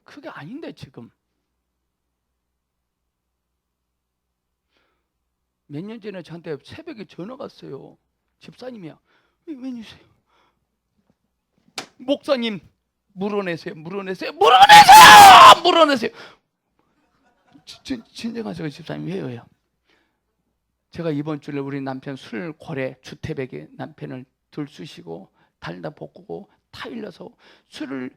그게 아닌데 지금. 몇 년 전에 저한테 새벽에 전화가 왔어요. 집사님이야. 웬일이세요? 목사님 물어내세요. 물어내세요. 진정하세요. 집사님. 왜요? 제가 이번 주에 우리 남편 술고래 주태백에 남편을 들쑤시고 달다 볶고 타일러서 술을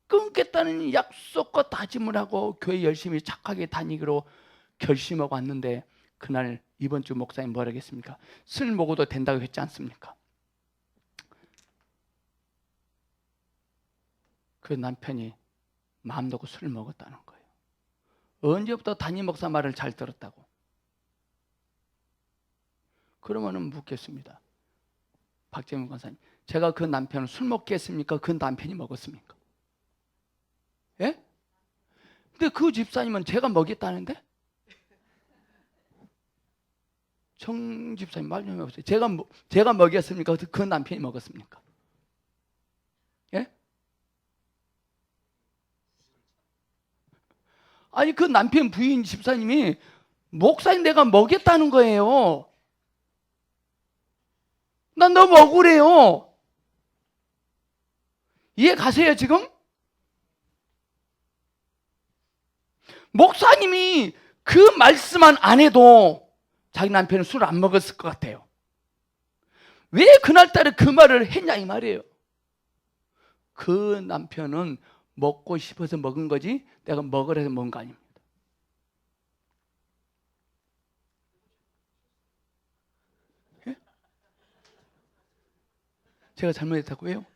끊겠다는 약속과 다짐을 하고 교회 열심히 착하게 다니기로 결심하고 왔는데, 그날 이번 주 목사님 뭐라 했습니까? 술 먹어도 된다고 했지 않습니까? 그 남편이 마음 놓고 술을 먹었다는 거예요. 언제부터 담임 목사 말을 잘 들었다고? 그러면은 묻겠습니다. 박재민 권사님, 제가 그 남편을 술 먹게 했습니까? 그 남편이 먹었습니까? 예? 근데 그 집사님은 제가 먹였다는데? 정 집사님 말 좀 해보세요. 제가 먹였습니까? 그 남편이 먹었습니까? 예? 아니 그 남편 부인 집사님이 목사님 내가 먹였다는 거예요. 난 너무 억울해요. 이해 가세요 지금? 목사님이 그 말씀만 안 해도 자기 남편은 술을 안 먹었을 것 같아요. 왜 그날따라 그 말을 했냐 이 말이에요. 그 남편은 먹고 싶어서 먹은 거지 내가 먹으라 해서 먹은 거 아닙니다. 예? 제가 잘못했다고 해요?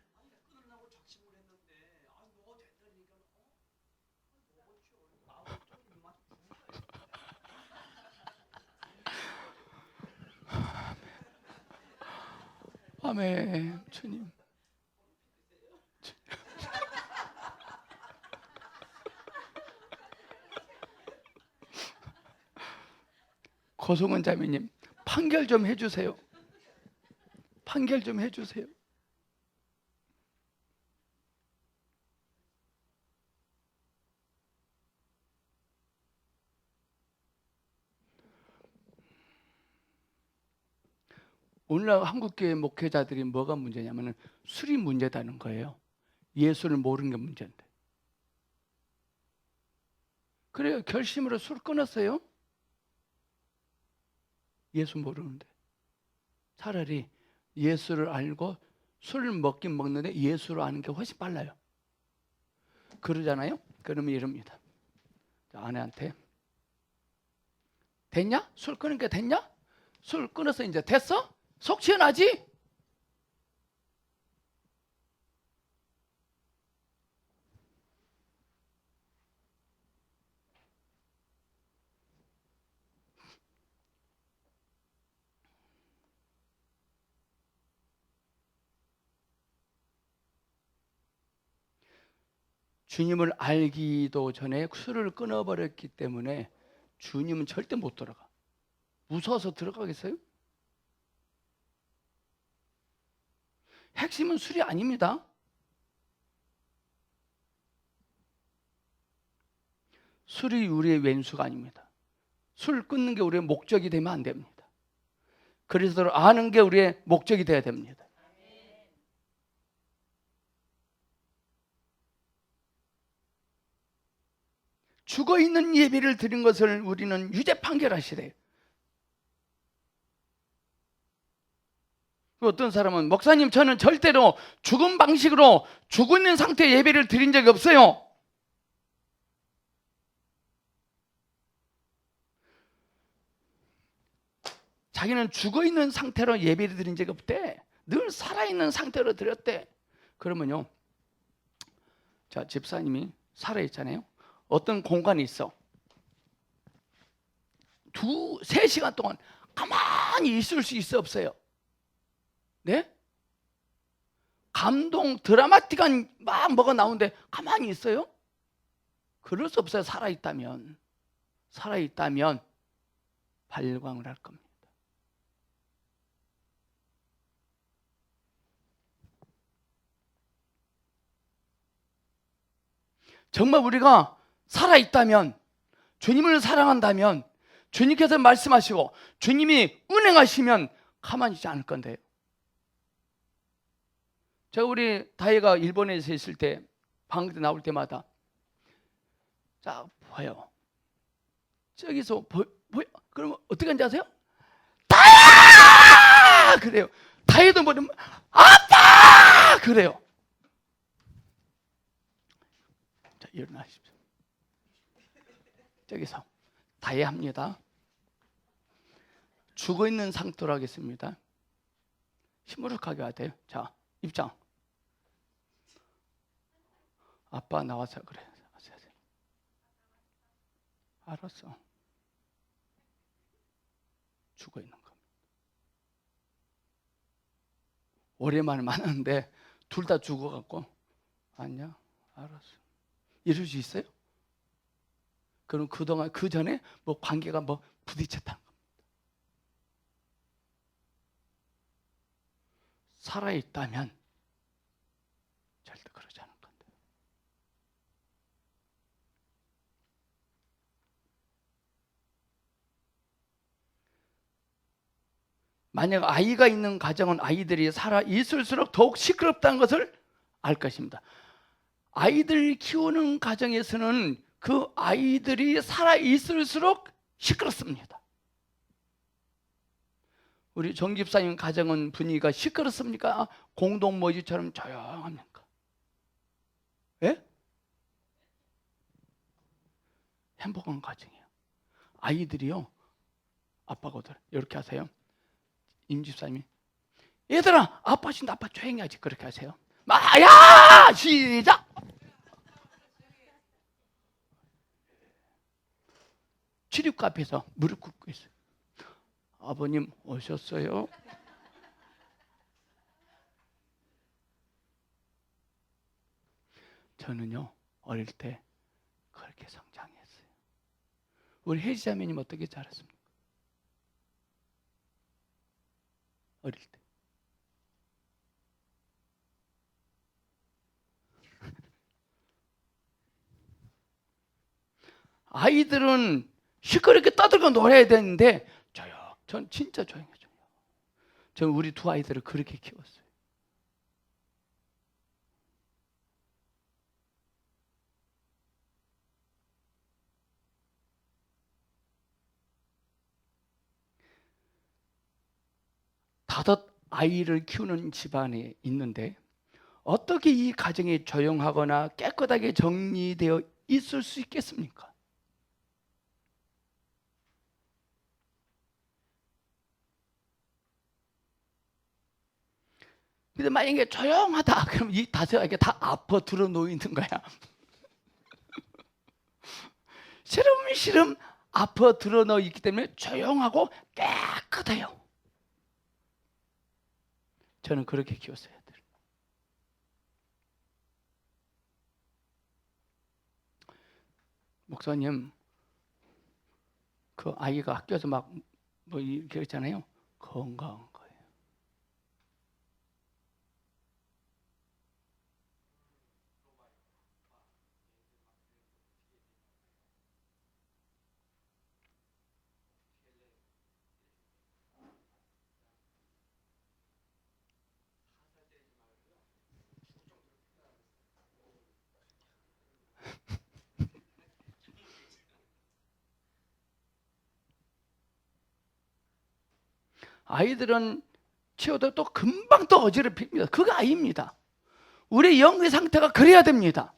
아멘. 주님. 고성은 자매님, 판결 좀 해주세요. 판결 좀 해주세요. 오늘날 한국교회 목회자들이 뭐가 문제냐면 술이 문제다는 거예요. 예수를 모르는 게 문제인데. 그래요. 결심으로 술 끊었어요. 예수 모르는데. 차라리 예수를 알고 술을 먹긴 먹는데 예수를 아는 게 훨씬 빨라요. 그러잖아요. 그러면 이럽니다. 아내한테 됐냐? 술 끊은 게 됐냐? 술 끊어서 이제 됐어? 속 시원하지? 주님을 알기도 전에 술을 끊어버렸기 때문에 주님은 절대 못 들어가. 무서워서 들어가겠어요? 핵심은 술이 아닙니다. 술이 우리의 왼수가 아닙니다. 술 끊는 게 우리의 목적이 되면 안 됩니다. 그리스도를 아는 게 우리의 목적이 돼야 됩니다. 죽어있는 예배를 드린 것을 우리는 유죄 판결하시래요. 어떤 사람은 목사님 저는 절대로 죽은 방식으로 죽어 있는 상태의 예배를 드린 적이 없어요. 자기는 죽어있는 상태로 예배를 드린 적이 없대. 늘 살아있는 상태로 드렸대. 그러면요, 자 집사님이 살아있잖아요. 어떤 공간이 있어. 3시간 동안 가만히 있을 수 있어 없어요? 네? 감동 드라마틱한 막 뭐가 나오는데 가만히 있어요? 그럴 수 없어요. 살아있다면 발광을 할 겁니다. 정말 우리가 살아있다면, 주님을 사랑한다면, 주님께서 말씀하시고 주님이 운행하시면 가만히 있지 않을 건데요. 제가 우리 다혜가 일본에서 있을 때 방학 때 나올 때마다 자 보여, 저기서 보여. 그러면 어떻게 하는지 아세요? 다혜야! 그래요. 다혜도 뭐냐면 아빠! 그래요. 자, 일어나십시오. 저기서 다혜합니다. 죽어있는 상태로 하겠습니다. 시무룩하게 하세요. 자, 입장. 아빠 나와서 그래. 알았어. 죽어있는 겁니다. 오랜만에 만났는데 둘 다 죽어갖고 아니야? 알았어. 이럴 수 있어요? 그럼 그동안 그 전에 뭐 관계가 뭐 부딪혔다는 겁니다. 살아있다면 절대 그러지 않을 건데. 만약 아이가 있는 가정은 아이들이 살아 있을수록 더욱 시끄럽다는 것을 알 것입니다. 아이들 키우는 가정에서는 그 아이들이 살아 있을수록 시끄럽습니다. 우리 정 집사님 가정은 분위기가 시끄럽습니까? 공동 모집처럼 조용합니까? 예? 행복한 가정이에요. 아이들이요, 아빠거든. 이렇게 하세요. 임 집사님이 얘들아, 아빠 신다, 아빠 조용히 하지. 그렇게 하세요. 야! 시작! 출입구 앞에서 무릎 꿇고 있어요. 아버님 오셨어요? 저는요, 어릴 때 그렇게 성장했어요. 우리 혜지 자매님 어떻게 자랐습니까? 어릴 때. 아이들은 시끄럽게 떠들고 놀아야 되는데 전 진짜 조용해요. 저는 우리 두 아이들을 그렇게 키웠어요. 다섯 아이를 키우는 집안에 있는데 어떻게 이 가정이 조용하거나 깨끗하게 정리되어 있을 수 있겠습니까? 근데 만약에 조용하다 그럼 이 다섯 아이가 다 아파 들어 놓이는 거야. 시름시름 아파 들어 놓여 있기 때문에 조용하고 깨끗해요. 저는 그렇게 키웠어요. 목사님, 그 아이가 학교에서 막 뭐 이렇게 했잖아요. 건강한 거예요. 아이들은 치워도 또 금방 또 어지럽힙니다. 그거 아닙니다. 우리 영의 상태가 그래야 됩니다.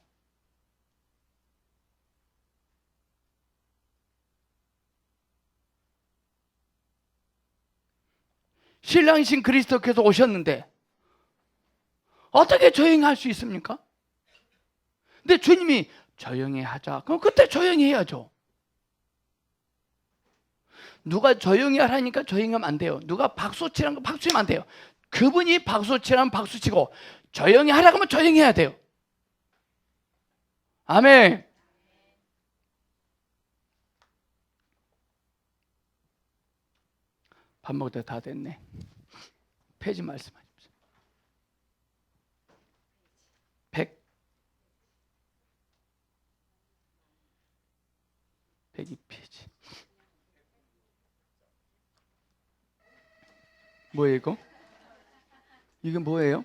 신랑이신 그리스도께서 오셨는데 어떻게 조용히 할 수 있습니까? 근데 주님이 조용히 하자. 그럼 그때 조용히 해야죠. 누가 조용히 하라니까 조용히 하면 안 돼요. 누가 박수 치라는 거 박수 치면 안 돼요. 그분이 박수 치라면 박수 치고 조용히 하라고 하면 조용히 해야 돼요. 아멘. 밥 먹을 때 다 됐네. 폐지 말씀하십시오. 100 102페이지. 뭐예요 이거? 이게 뭐예요?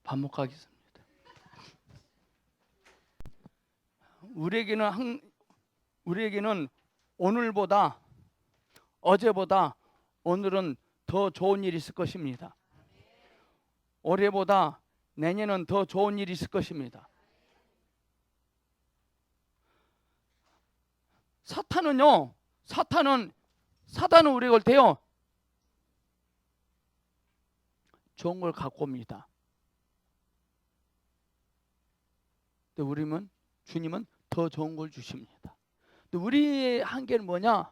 밥 먹고 가겠습니다. 우리에게는 오늘보다 어제보다 오늘은 더 좋은 일이 있을 것입니다. 올해보다 내년은 더 좋은 일이 있을 것입니다. 사탄은 우리가 올 때요 좋은 걸 갖고 옵니다. 근데 주님은 더 좋은 걸 주십니다. 근데 우리의 한계는 뭐냐?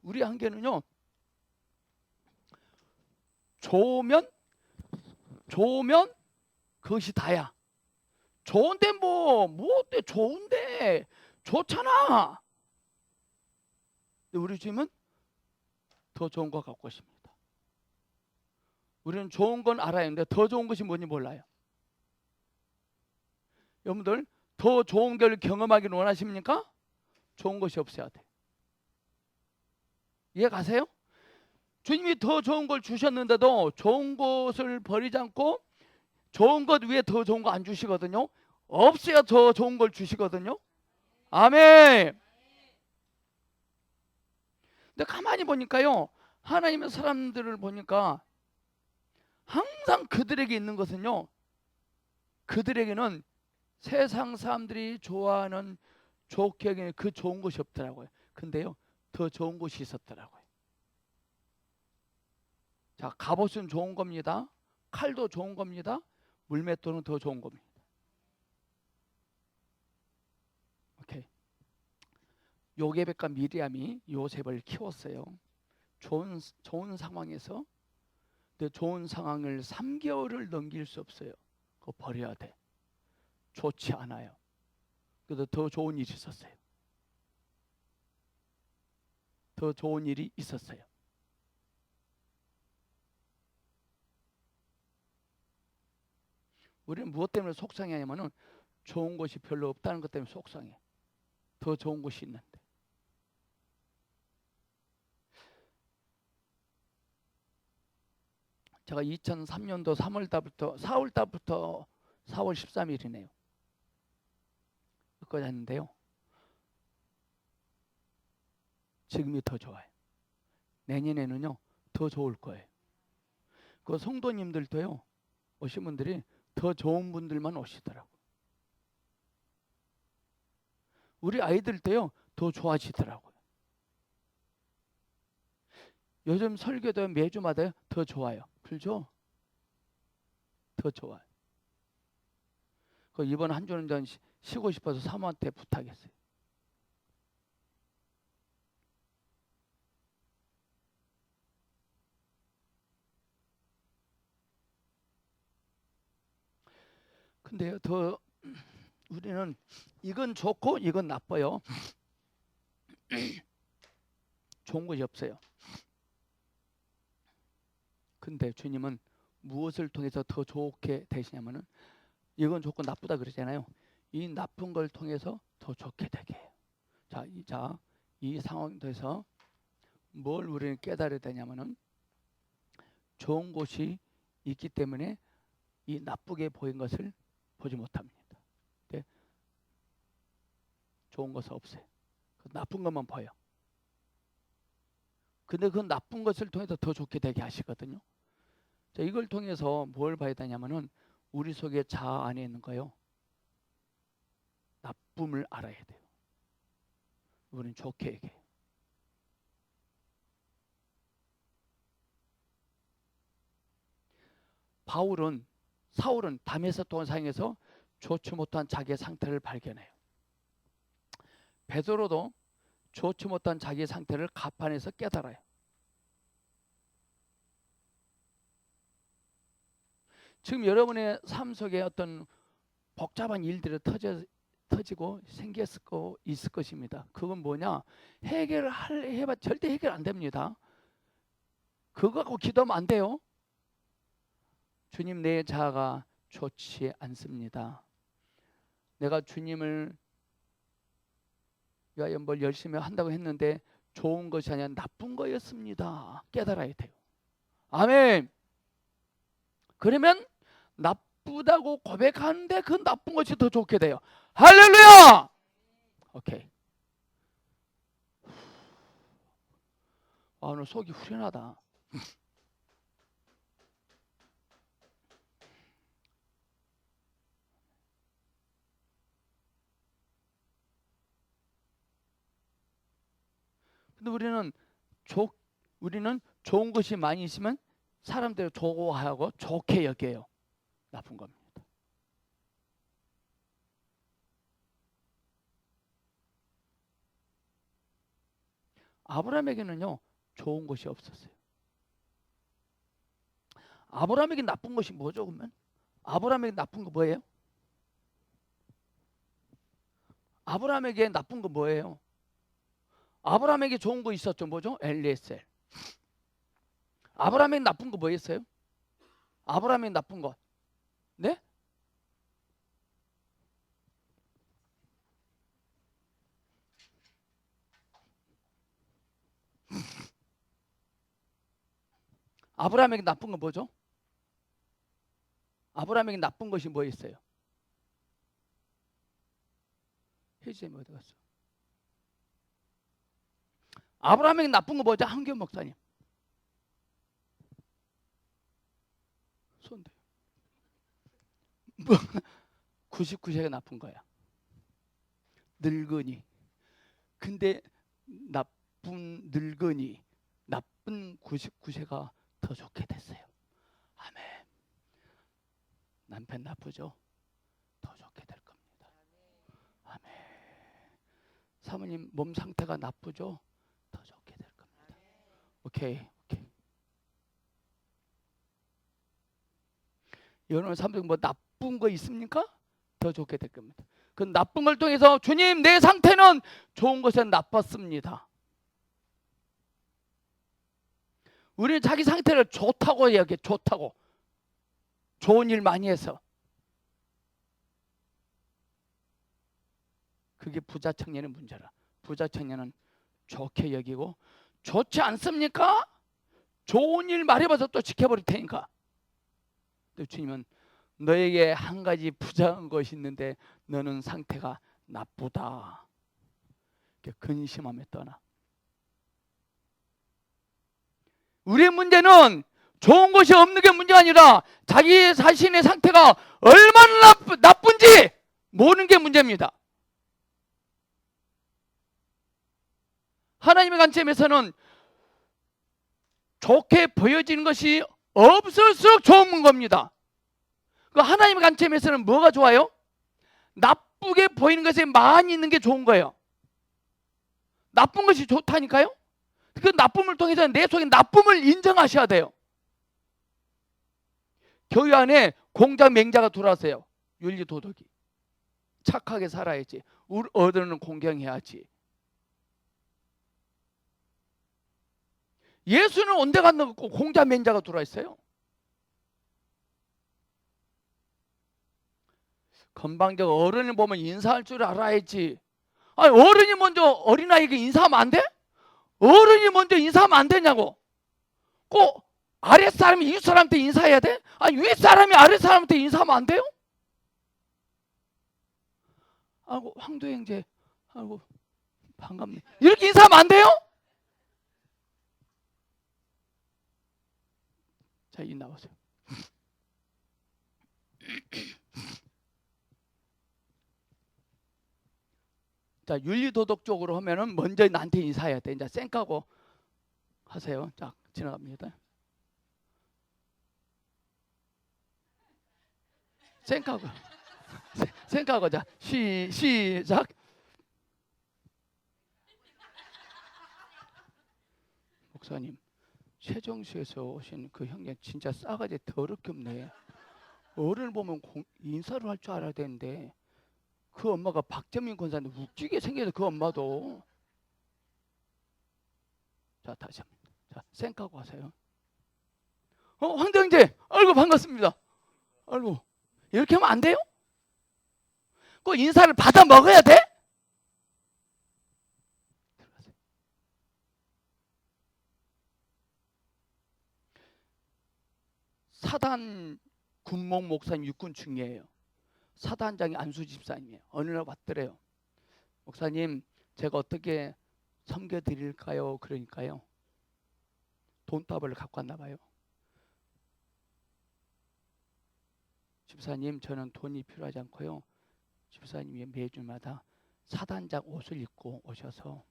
우리 한계는요 좋으면 그것이 다야. 좋은데 뭐 어때? 좋은데 좋잖아. 근데 우리 주님은 더 좋은 거 갖고 오십니다. 우리는 좋은 건 알아야 하는데 더 좋은 것이 뭔지 몰라요. 여러분들 더 좋은 걸 경험하기를 원하십니까? 좋은 것이 없어야 돼. 이해 가세요? 주님이 더 좋은 걸 주셨는데도 좋은 것을 버리지 않고 좋은 것 위에 더 좋은 거 안 주시거든요. 없어야 더 좋은 걸 주시거든요. 아멘. 근데 가만히 보니까요 하나님의 사람들을 보니까 항상 그들에게 있는 것은요 그들에게는 세상 사람들이 좋아하는 좋게 여기는 그 좋은 것이 없더라고요. 근데요 더 좋은 것이 있었더라고요. 자, 갑옷은 좋은 겁니다. 칼도 좋은 겁니다. 물맷돌은 더 좋은 겁니다. 오케이. 요게벳과 미리암이 요셉을 키웠어요. 좋은 상황에서. 근데 좋은 상황을 3개월을 넘길 수 없어요. 그거 버려야 돼. 좋지 않아요. 그래도 더 좋은 일이 있었어요. 더 좋은 일이 있었어요. 우리는 무엇 때문에 속상해하냐면은 좋은 것이 별로 없다는 것 때문에 속상해. 더 좋은 것이 있는데. 제가 2003년도 4월 달부터 4월 13일이네요. 여기까지 했는데요. 지금이 더 좋아요. 내년에는요 더 좋을 거예요. 그 성도님들도요 오신 분들이 더 좋은 분들만 오시더라고. 우리 아이들도요 더 좋아지더라고요. 요즘 설교도 매주마다 더 좋아요. 그렇죠? 더 좋아요. 그 이번 한 주는 전 쉬고 싶어서 사모한테 부탁했어요. 근데요 더 우리는 이건 좋고 이건 나빠요. 좋은 것이 없어요. 근데 주님은 무엇을 통해서 더 좋게 되시냐면은 이건 좋고 나쁘다 그러잖아요. 이 나쁜 걸 통해서 더 좋게 되게 해요. 이 상황에서 뭘 우리는 깨달아야 되냐면은 좋은 곳이 있기 때문에 이 나쁘게 보인 것을 보지 못합니다. 네? 좋은 것은 없어요. 나쁜 것만 보여. 근데 그 나쁜 것을 통해서 더 좋게 되게 하시거든요. 자, 이걸 통해서 뭘 봐야 되냐면은 우리 속에 자아 안에 있는 거요. 나쁨을 알아야 돼요. 우리는 좋게 얘기해요. 사울은 다메섹 동상에서 좋지 못한 자기의 상태를 발견해요. 베드로도 좋지 못한 자기의 상태를 가판에서 깨달아요. 지금 여러분의 삶 속에 어떤 복잡한 일들이 터지고 있을 것입니다. 그건 뭐냐? 해봐 절대 해결 안 됩니다. 그거 갖고 기도하면 안 돼요. 주님, 내 자아가 좋지 않습니다. 내가 주님을 위하여 뭘 열심히 한다고 했는데 좋은 것이 아니라 나쁜 거였습니다. 깨달아야 돼요. 아멘. 그러면 나쁘다고 고백하는데 그 나쁜 것이 더 좋게 돼요. 할렐루야. 오케이. 오늘 속이 후련하다. 근데 우리는 좋은 것이 많이 있으면 사람들을 좋아하고 좋게 여겨요. 나쁜 겁니다. 아브라함에게는요, 좋은 것이 없었어요. 아브라함에게 나쁜 것이 뭐죠, 그러면? 아브라함에게 나쁜 거 뭐예요? 아브라함에게 나쁜 거 뭐예요? 아브라함에게 좋은 거 있었죠. 뭐죠? 엘리에셀. 아브라함에게 나쁜 거 뭐였어요? 아브라함에게 나쁜 거. 네? 아브라함에게 나쁜 거 뭐죠? 아브라함에게 나쁜 것이 뭐였어요? 해지엠이 어디 갔어? 아브라함에게 나쁜 거 뭐죠? 한교 목사님. 손대. 뭐 99세가 나쁜 거야. 늙은이. 근데 나쁜 늙은이, 나쁜 99세가 더 좋게 됐어요. 아멘. 남편 나쁘죠? 더 좋게 될 겁니다. 아멘. 사모님 몸 상태가 나쁘죠? 더 좋게 될 겁니다. 오케이. 여러분 사모님 뭐 나쁜 거 있습니까? 더 좋게 될 겁니다. 그 나쁜 걸 통해서 주님, 내 상태는 좋은 것에 나빴습니다. 우리는 자기 상태를 좋다고 이야기해. 좋다고. 좋은 일 많이 해서. 그게 부자 청년의 문제라. 부자 청년은 좋게 여기고, 좋지 않습니까? 좋은 일 말해봐서 또 지켜버릴 테니까. 근데 주님은 너에게 한 가지 부자한 것이 있는데 너는 상태가 나쁘다. 근심하며 떠나. 우리의 문제는 좋은 것이 없는 게 문제가 아니라 자기 자신의 상태가 얼마나 나쁜지 모르는 게 문제입니다. 하나님의 관점에서는 좋게 보여지는 것이 없을수록 좋은 겁니다. 하나님의 관점에서는 뭐가 좋아요? 나쁘게 보이는 것에 많이 있는 게 좋은 거예요. 나쁜 것이 좋다니까요. 그 나쁨을 통해서 내 속에 나쁨을 인정하셔야 돼요. 교회 안에 공자 맹자가 들어왔어요. 윤리 도덕이. 착하게 살아야지. 우리 어른은 공경해야지. 예수는 온데 갔나 공자 맹자가 들어와 있어요. 건방져. 어른을 보면 인사할 줄 알아야지. 아니, 어른이 먼저 어린아이에게 인사하면 안 돼? 어른이 먼저 인사하면 안 되냐고. 꼭 아랫사람이 윗사람한테 인사해야 돼? 아니, 윗사람이 아랫사람한테 인사하면 안 돼요? 아이고, 황도 형제, 아이고, 반갑네. 이렇게 인사하면 안 돼요? 자, 이 나오세요. 자, 윤리도덕적으로 하면은 먼저 나한테 인사해야 돼. 이제 쌩까고 하세요. 자, 지나갑니다. 쌩까고. 쌩까고. 자, 시작. 목사님, 세종시에서 오신 그 형님 진짜 싸가지 더럽게 없네. 어른을 보면 인사를 할 줄 알아야 되는데 그 엄마가 박재민 권사인데 웃기게 생겨서 그 엄마도. 자, 다시 합니다. 자, 쌩까고 하세요. 황대형제, 아이고 반갑습니다. 아이고 이렇게 하면 안 돼요? 그 인사를 받아 먹어야 돼? 사단 군목 목사님 육군 중이에요. 사단장이 안수 집사님이에요. 어느 날 왔더래요. 목사님, 제가 어떻게 섬겨드릴까요? 그러니까요, 돈다발을 갖고 왔나 봐요. 집사님, 저는 돈이 필요하지 않고요, 집사님이 매주마다 사단장 옷을 입고 오셔서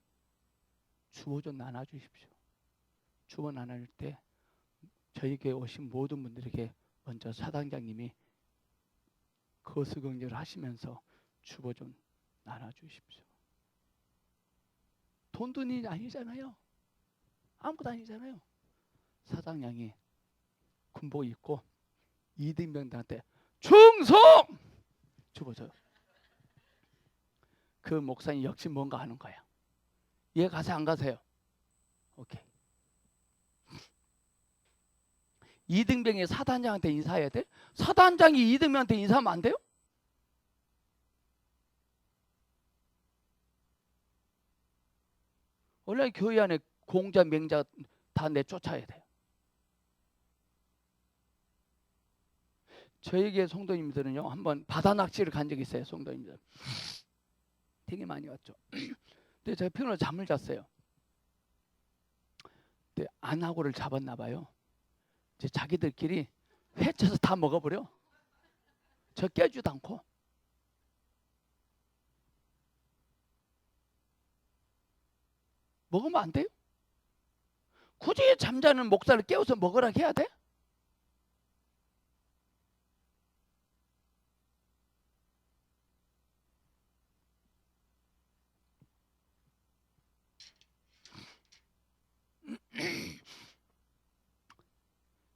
주보 좀 나눠주십시오. 주보 나눌 때 저희 교회 오신 모든 분들에게 먼저 사단장님이 거수경제를 하시면서 주보 좀 나눠주십시오. 돈 드는 일이 아니잖아요. 아무것도 아니잖아요. 사단장이 군복 입고 이등병들한테 충성! 주보 줘요. 그 목사님 역시 뭔가 하는 거야. 얘 가세요 안 가세요? 오케이. 이등병이 사단장한테 인사해야 돼? 사단장이 이등병한테 인사하면 안 돼요? 원래 교회 안에 공자 맹자 다 내쫓아야 돼요. 저에게 성도님들은요, 한번 바다 낚시를 간 적이 있어요. 성도님들 되게 많이 왔죠. 근데 제가 피곤해서 잠을 잤어요. 근데 안하고를 잡았나 봐요. 이제 자기들끼리 회쳐서 다 먹어버려. 저 깨주지도 않고. 먹으면 안 돼요? 굳이 잠자는 목사를 깨워서 먹으라 해야 돼?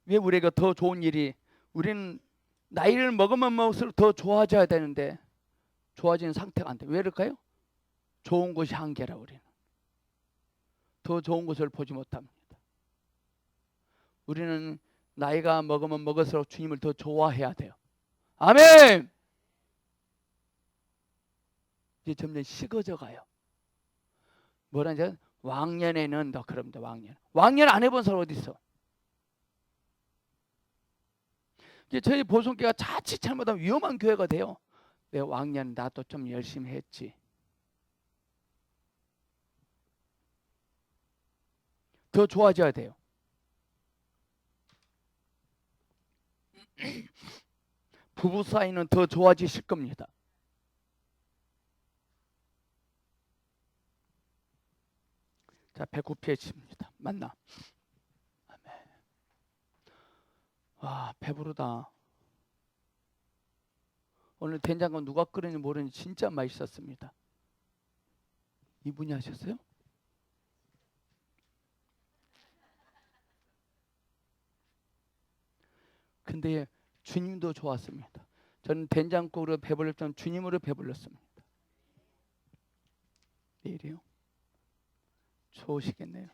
왜 우리가 더 좋은 일이, 우리는 나이를 먹으면 먹을수록 더 좋아져야 되는데 좋아지는 상태가 안 돼. 왜 그럴까요? 좋은 것이 한계라. 우리는 더 좋은 것을 보지 못합니다. 우리는 나이가 먹으면 먹을수록 주님을 더 좋아해야 돼요. 아멘. 이제 점점 식어져 가요. 뭐라냐? 왕년에는 더 그럽니다. 왕년 안 해본 사람 어디 있어? 이제 저희 보성교회가 자칫 잘못하면 위험한 교회가 돼요. 내 왕년 나도 좀 열심히 했지. 더 좋아져야 돼요. 부부 사이는 더 좋아지실 겁니다. 자, 배고프해집니다. 만나. 아멘. 와, 배부르다. 오늘 된장국 누가 끓였는지 모르는지 진짜 맛있었습니다. 이분이 하셨어요? 근데 주님도 좋았습니다. 저는 된장국으로 배불렀던 주님으로 배불렀습니다. 내일이요? 좋으시겠네요.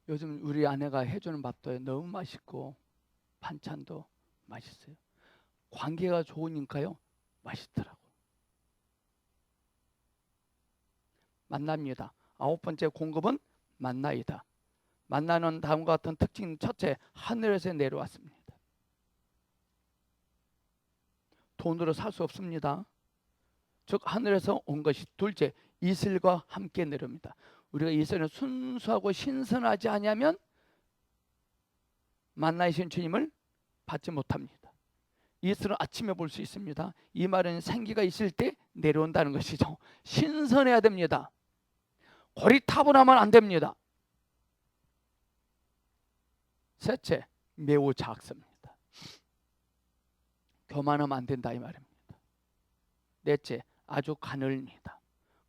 요즘 우리 아내가 해주는 밥도 너무 맛있고 반찬도 맛있어요. 관계가 좋으니까요, 맛있더라고. 만납니다. 9번째 공급은 만나이다. 만나는 다음과 같은 특징. 첫째, 하늘에서 내려왔습니다. 돈으로 살 수 없습니다. 즉 하늘에서 온 것이. 둘째, 이슬과 함께 내려옵니다. 우리가 이슬은 순수하고 신선하지 않으면 만나신 주님을 받지 못합니다. 이슬은 아침에 볼 수 있습니다. 이 말은 생기가 있을 때 내려온다는 것이죠. 신선해야 됩니다. 고리타분하면 안 됩니다. 셋째, 매우 작습니다. 교만하면 안 된다 이 말입니다. 넷째, 아주 가늘니다.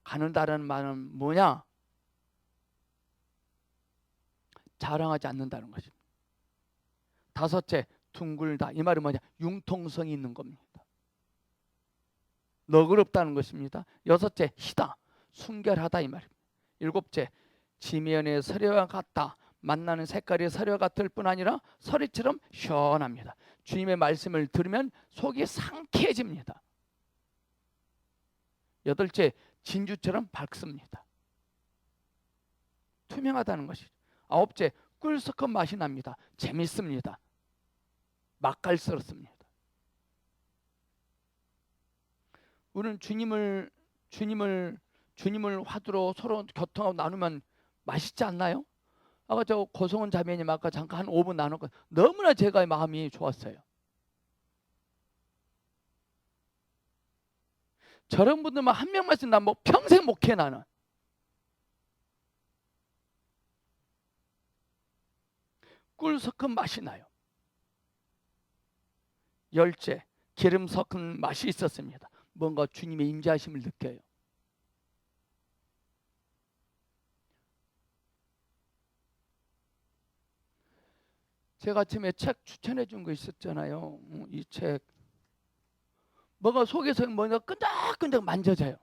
가늘다는 말은 뭐냐? 자랑하지 않는다는 것입니다. 다섯째, 둥글다. 이 말은 뭐냐? 융통성이 있는 겁니다. 너그럽다는 것입니다. 여섯째, 희다. 순결하다 이 말입니다. 일곱째, 지면의 서리와 같다. 만나는 색깔이 서리와 같을 뿐 아니라 서리처럼 시원합니다. 주님의 말씀을 들으면 속이 상쾌해집니다. 여덟째, 진주처럼 밝습니다. 투명하다는 것이죠. 아홉째, 꿀섞은 맛이 납니다. 재밌습니다. 맛깔스럽습니다. 우리는 주님을 화두로 서로 교통하고 나누면 맛있지 않나요? 아까 저 고성훈 자매님 아까 잠깐 한 5분 나눴고 너무나 제가 마음이 좋았어요. 저런 분들만 한 명만 있으면 나 뭐 평생 목회 나는. 꿀 섞은 맛이 나요. 열째, 기름 섞은 맛이 있었습니다. 뭔가 주님의 임재하심을 느껴요. 제가 아침에 책 추천해 준 거 있었잖아요. 이 책. 뭐가 속에서 뭔가 끈적끈적 만져져요.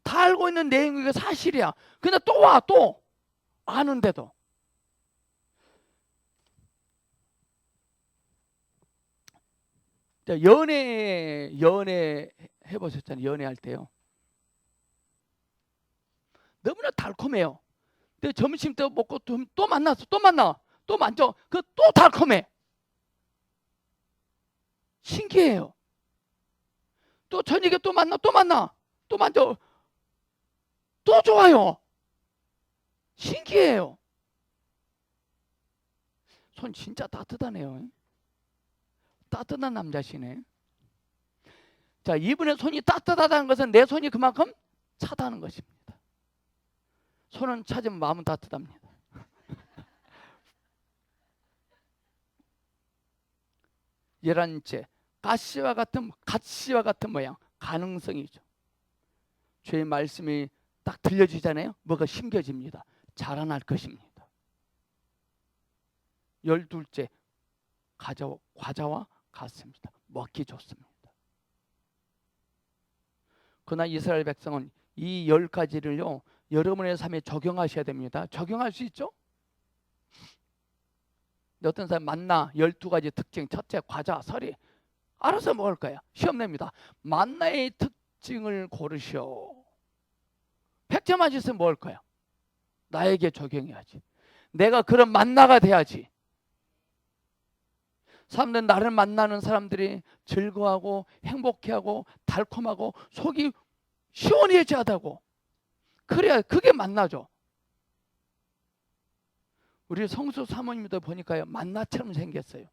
다 알고 있는 내용이 사실이야. 근데 또 와, 또 아는데도. 연애 해보셨잖아요. 연애할 때요. 너무나 달콤해요. 근데 점심 때 먹고 또 만났어. 또 만나. 또 만져. 그 또 달콤해. 신기해요. 또 저녁에 또 만나. 또 만져. 또 좋아요. 신기해요. 손 진짜 따뜻하네요. 따뜻한 남자시네. 자, 이분의 손이 따뜻하다는 것은 내 손이 그만큼 차다는 것입니다. 손은 차지면 마음은 따뜻합니다. 11째, 갓씨와 같은 모양, 가능성이죠. 주의 말씀이 딱 들려주잖아요. 뭐가 심겨집니다. 자라날 것입니다. 12째, 과자와 같습니다. 먹기 좋습니다. 그러나 이스라엘 백성은 이 10가지를요 여러분의 삶에 적용하셔야 됩니다. 적용할 수 있죠? 어떤 사람 만나 12가지 특징, 첫째 과자, 서리 알아서 먹을 거야. 시험 냅니다. 만나의 특징을 고르시오. 100점 맞으면 먹을 거야. 나에게 적용해야지. 내가 그런 만나가 돼야지. 사람들은 나를 만나는 사람들이 즐거워하고 행복해하고 달콤하고 속이 시원해지하다고. 그래야 그게 만나죠. 우리 성수 사모님도 보니까요 만나처럼 생겼어요.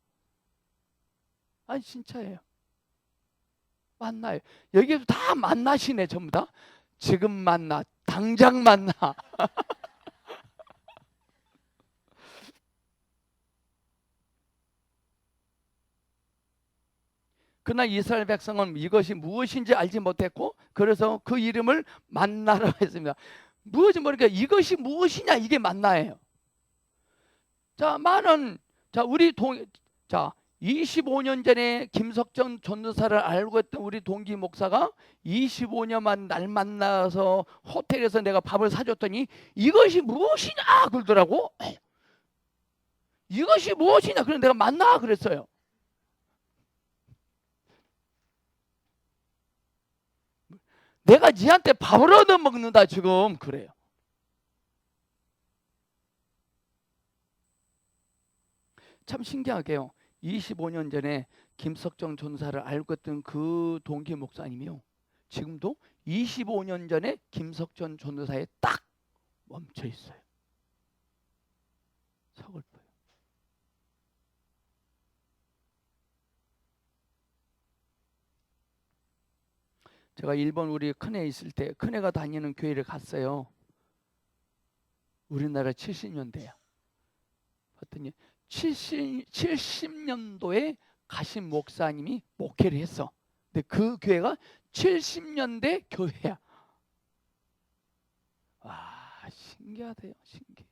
아니 진짜예요. 만나요. 여기에도 다 만나시네. 전부 다. 지금 만나. 당장 만나. 그러나 이스라엘 백성은 이것이 무엇인지 알지 못했고 그래서 그 이름을 만나라고 했습니다. 무엇인지 모르니까 이것이 무엇이냐 이게 만나예요. 자, 우리 25년 전에 김석정 전도사를 알고 있던 우리 동기 목사가 25년만 날 만나서 호텔에서 내가 밥을 사줬더니 이것이 무엇이냐 그러더라고. 이것이 무엇이냐 그래서 내가 만나 그랬어요. 내가 니한테 밥을 얻어 먹는다 지금 그래요. 참 신기하게요. 25년 전에 김석정 전사를 알고 있던 그 동기 목사님이요. 지금도 25년 전에 김석정 전도사에 딱 멈춰 있어요. 서글퍼요. 제가 일본 우리 큰애 있을 때 큰애가 다니는 교회를 갔어요. 우리나라 70년대야. 봤더니 70년도에 가신 목사님이 목회를 했어. 근데 그 교회가 70년대 교회야. 와, 신기하대요. 신기해.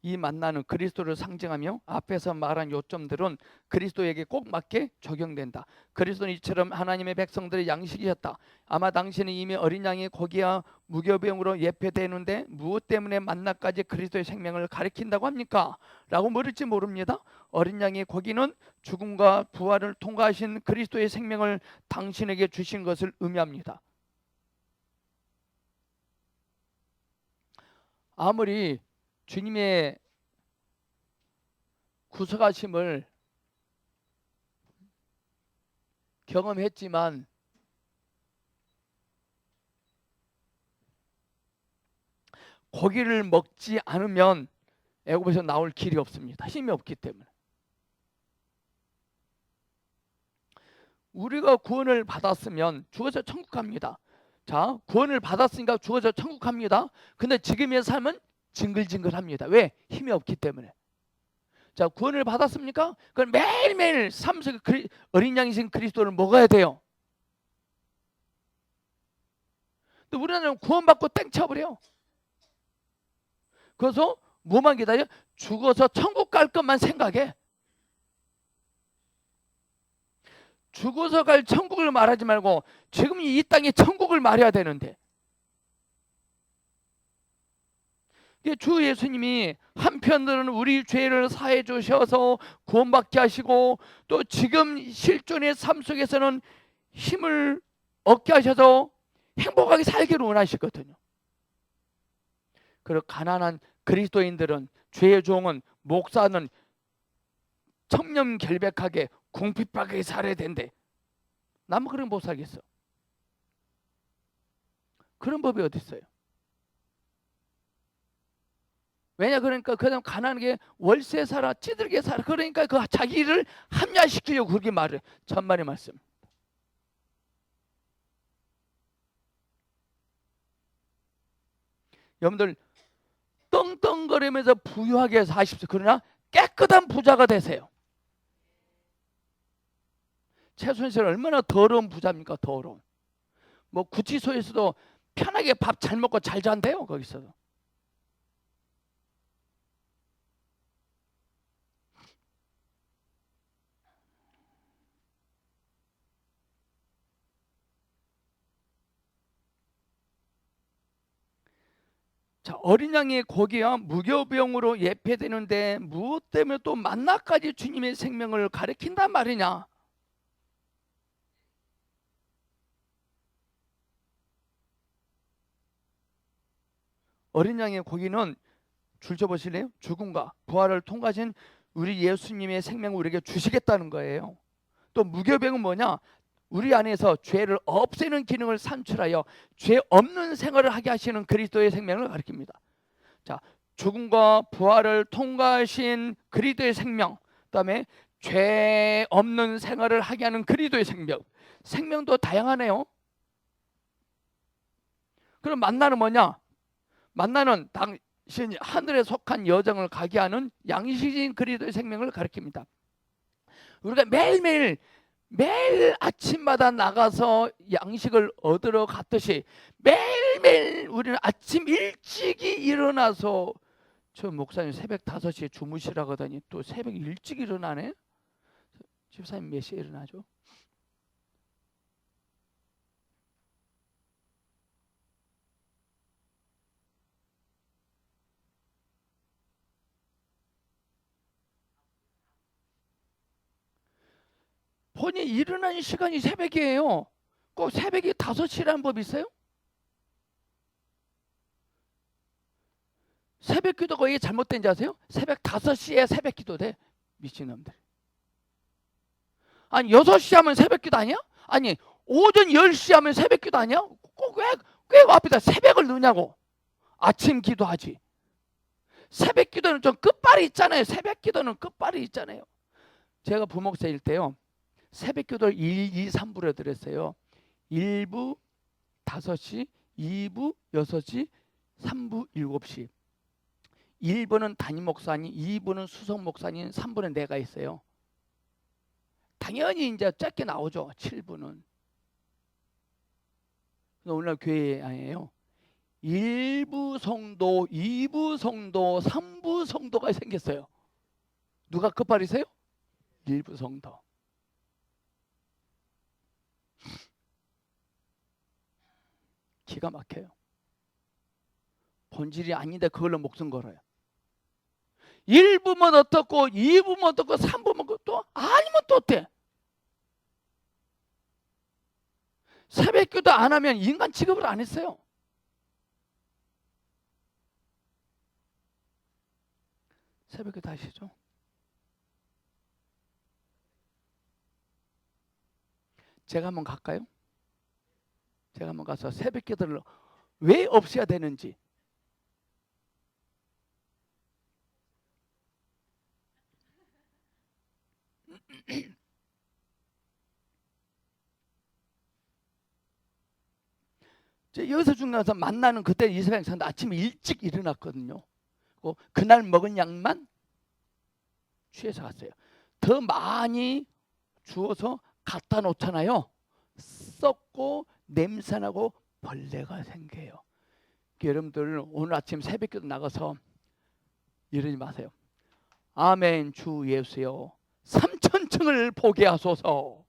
이 만나는 그리스도를 상징하며 앞에서 말한 요점들은 그리스도에게 꼭 맞게 적용된다. 그리스도는 이처럼 하나님의 백성들의 양식이었다. 아마 당신은 이미 어린 양의 고기와 무교병으로 예표되는데 무엇 때문에 만나까지 그리스도의 생명을 가리킨다고 합니까? 라고 물을지 모릅니다. 어린 양의 고기는 죽음과 부활을 통과하신 그리스도의 생명을 당신에게 주신 것을 의미합니다. 아무리 주님의 구속하심을 경험했지만 고기를 먹지 않으면 애굽에서 나올 길이 없습니다. 힘이 없기 때문에. 우리가 구원을 받았으면 죽어서 천국 갑니다. 자, 구원을 받았으니까 죽어서 천국 갑니다. 근데 지금의 삶은 징글징글합니다. 왜? 힘이 없기 때문에. 자, 구원을 받았습니까? 그럼 매일매일 삶 속에 어린 양이신 그리스도를 먹어야 돼요. 근데 우리는 구원받고 땡쳐버려. 그래서 뭐만 기다려? 죽어서 천국 갈 것만 생각해. 죽어서 갈 천국을 말하지 말고 지금 이 땅의 천국을 말해야 되는데, 주 예수님이 한편으로는 우리 죄를 사해 주셔서 구원받게 하시고 또 지금 실존의 삶 속에서는 힘을 얻게 하셔서 행복하게 살기를 원하시거든요. 그리고 가난한 그리스도인들은, 죄의 종은, 목사는 청렴결백하게 궁핍하게 살아야 된대. 나만 그런 못 살겠어. 그런 법이 어디 있어요? 왜냐, 그러니까 그 사람 가난하게 월세 살아, 찌들게 살아. 그러니까 그 자기를 합리화시키려고 그렇게 말해. 천만의 말씀. 여러분들 떵떵거리면서 부유하게 사십시오. 그러나 깨끗한 부자가 되세요. 최순실 씨는 얼마나 더러운 부자입니까? 더러운. 뭐 구치소에서도 편하게 밥 잘 먹고 잘 잔대요. 거기서도. 자, 어린 양의 고기와 무교병으로 예표되는데 무엇 때문에 또 만나까지 주님의 생명을 가리킨단 말이냐? 어린 양의 고기는 줄 져보실래요? 죽음과 부활을 통과하신 우리 예수님의 생명을 우리에게 주시겠다는 거예요. 또 무교병은 뭐냐? 우리 안에서 죄를 없애는 기능을 산출하여 죄 없는 생활을 하게 하시는 그리스도의 생명을 가리킵니다. 자, 죽음과 부활을 통과하신 그리스도의 생명, 그다음에 죄 없는 생활을 하게 하는 그리스도의 생명. 생명도 다양하네요. 그럼 만나는 뭐냐? 만나는 당신이 하늘에 속한 여정을 가게 하는 양식인 그리스도의 생명을 가리킵니다. 우리가 매일 아침마다 나가서 양식을 얻으러 갔듯이 매일매일 우리는 아침 일찍이 일어나서, 저 목사님 새벽 5시에 주무시라고 하더니 또 새벽 일찍 일어나네. 집사님 몇 시에 일어나죠? 본인이 일어나는 시간이 새벽이에요. 꼭 새벽이 5시라는 법이 있어요? 새벽 기도가 왜 잘못된지 아세요? 새벽 5시에 새벽 기도 돼. 미친놈들. 아니 6시 하면 새벽 기도 아니야? 아니 오전 10시 하면 새벽 기도 아니야? 꼭 왜 앞에다 새벽을 넣냐고. 아침 기도하지. 새벽 기도는 좀 끝발이 있잖아요. 새벽 기도는 끝발이 있잖아요. 제가 부목사일 때요, 새벽 기도를 1, 2, 3부로 드렸어요. 1부 5시, 2부 6시, 3부 7시. 1부는 담임 목사님, 2부는 수석 목사님, 3부는 내가 있어요. 당연히 이제 짧게 나오죠. 7부는. 오늘 교회 아니에요. 일부 성도, 2부 성도, 3부 성도가 생겼어요. 누가 끝발이세요? 일부 성도. 기가 막혀요. 본질이 아닌데 그걸로 목숨 걸어요. 1부면 어떻고 2부면 어떻고 3부면 또 아니면 또 어때? 새벽기도 안 하면 인간 취급을 안 했어요. 새벽기도 하시죠? 제가 한번 갈까요? 제가 한번 가서 새벽기도를 왜 없애야 되는지. 여기서 중간에서 만나는 그때 이스라엘 사람들 아침에 일찍 일어났거든요. 그날 먹은 양만 취해서 갔어요. 더 많이 주어서 갖다 놓잖아요. 썩고 냄새나고 벌레가 생겨요. 여러분들 오늘 아침 새벽기도 나가서 이러지 마세요. 아멘 주 예수여 3,000층을 보게 하소서.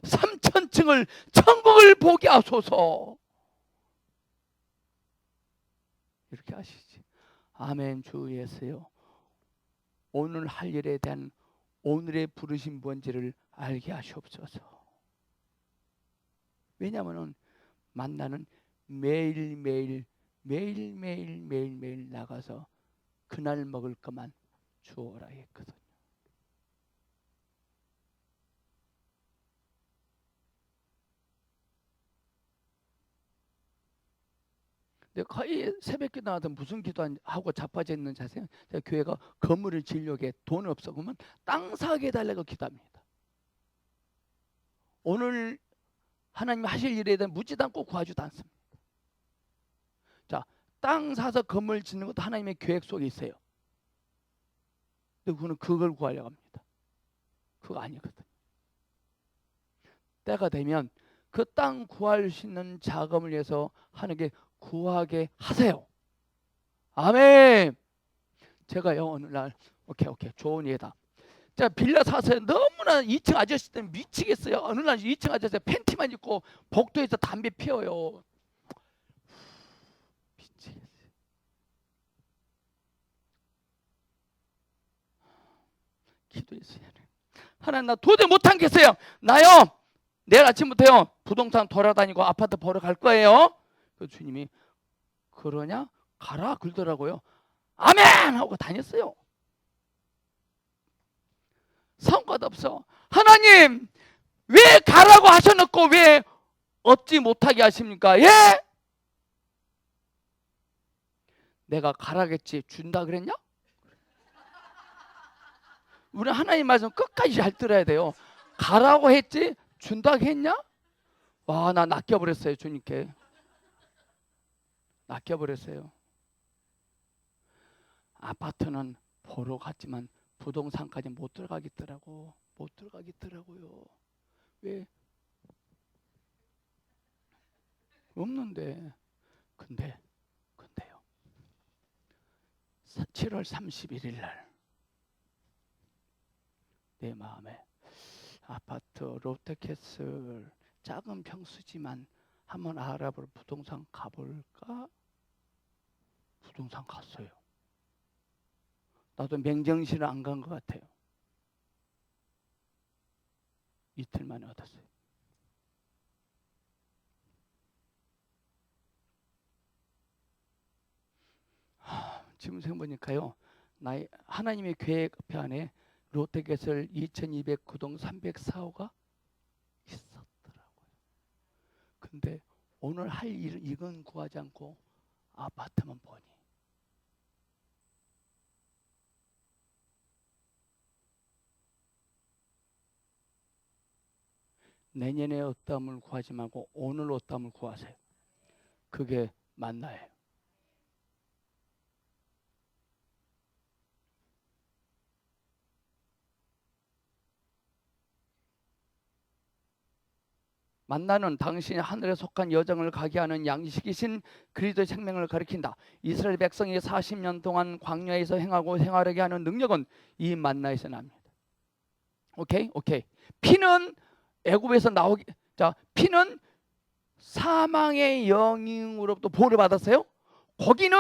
3,000층을 천국을 보게 하소서. 이렇게 하시지. 아멘 주 예수여 오늘 할 일에 대한 오늘의 부르심 뭔지를 알게 하시옵소서. 왜냐하면 만나는 매일매일 나가서 그날 먹을 것만 주어라 했거든요. 거의 새벽기도 나와도 무슨 기도하고 자빠져 있는 자세는 교회가 건물을 지으려고 돈이 없어 그러면 땅 사게 해달라고 기도합니다. 오늘 하나님 하실 일에 대한 묻지도 않고 구하지도 않습니다. 자, 땅 사서 건물 짓는 것도 하나님의 계획 속에 있어요. 근데 그걸 구하려고 합니다. 그거 아니거든. 때가 되면 그 땅 구할 수 있는 자금을 위해서 하나님께 구하게 하세요. 아멘. 제가요 어느 날 오케이 좋은 예다. 자 빌라 사서 너무나 2층 아저씨 때문에 미치겠어요. 어느 날 2층 아저씨 팬티만 입고 복도에서 담배 피워요. 미치겠어요. 기도했어요. 하나님 나 도저히 못 참겠어요. 나요 내일 아침부터요 부동산 돌아다니고 아파트 보러 갈 거예요. 그 주님이 그러냐 가라 그러더라고요. 아멘 하고 다녔어요. 성과도 없어. 하나님 왜 가라고 하셔놓고 왜 얻지 못하게 하십니까? 예? 내가 가라겠지 준다 그랬냐? 우리 하나님 말씀 끝까지 잘 들어야 돼요. 가라고 했지 준다고 했냐? 와, 나 낚여버렸어요. 주님께 낚여버렸어요. 아파트는 보러 갔지만 부동산까지 못 들어가겠더라고요. 왜? 없는데. 근데요 7월 31일 날 내 마음에 아파트 롯데캐슬 작은 평수지만 한번 알아보러 부동산 가볼까? 부동산 갔어요. 나도 맹정신을 안 간 것 같아요. 이틀 만에 얻었어요. 지금 생각해보니까요. 하나님의 계획 안에 롯데캐슬 2200구동 304호가 있었더라고요. 근데 오늘 할 일은 이건 구하지 않고 아파트만 보니 내년에 어떠함을 구하지 말고 오늘 어떠함을 구하세요. 그게 만나요. 만나는 당신이 하늘에 속한 여정을 가게 하는 양식이신 그리스도의 생명을 가리킨다. 이스라엘 백성이 40년 동안 광야에서 행하고 생활하게 하는 능력은 이 만나에서 납니다. 오케이? 피는 애굽에서 나오기, 자, 피는 사망의 영으로부터 보호를 받았어요. 고기는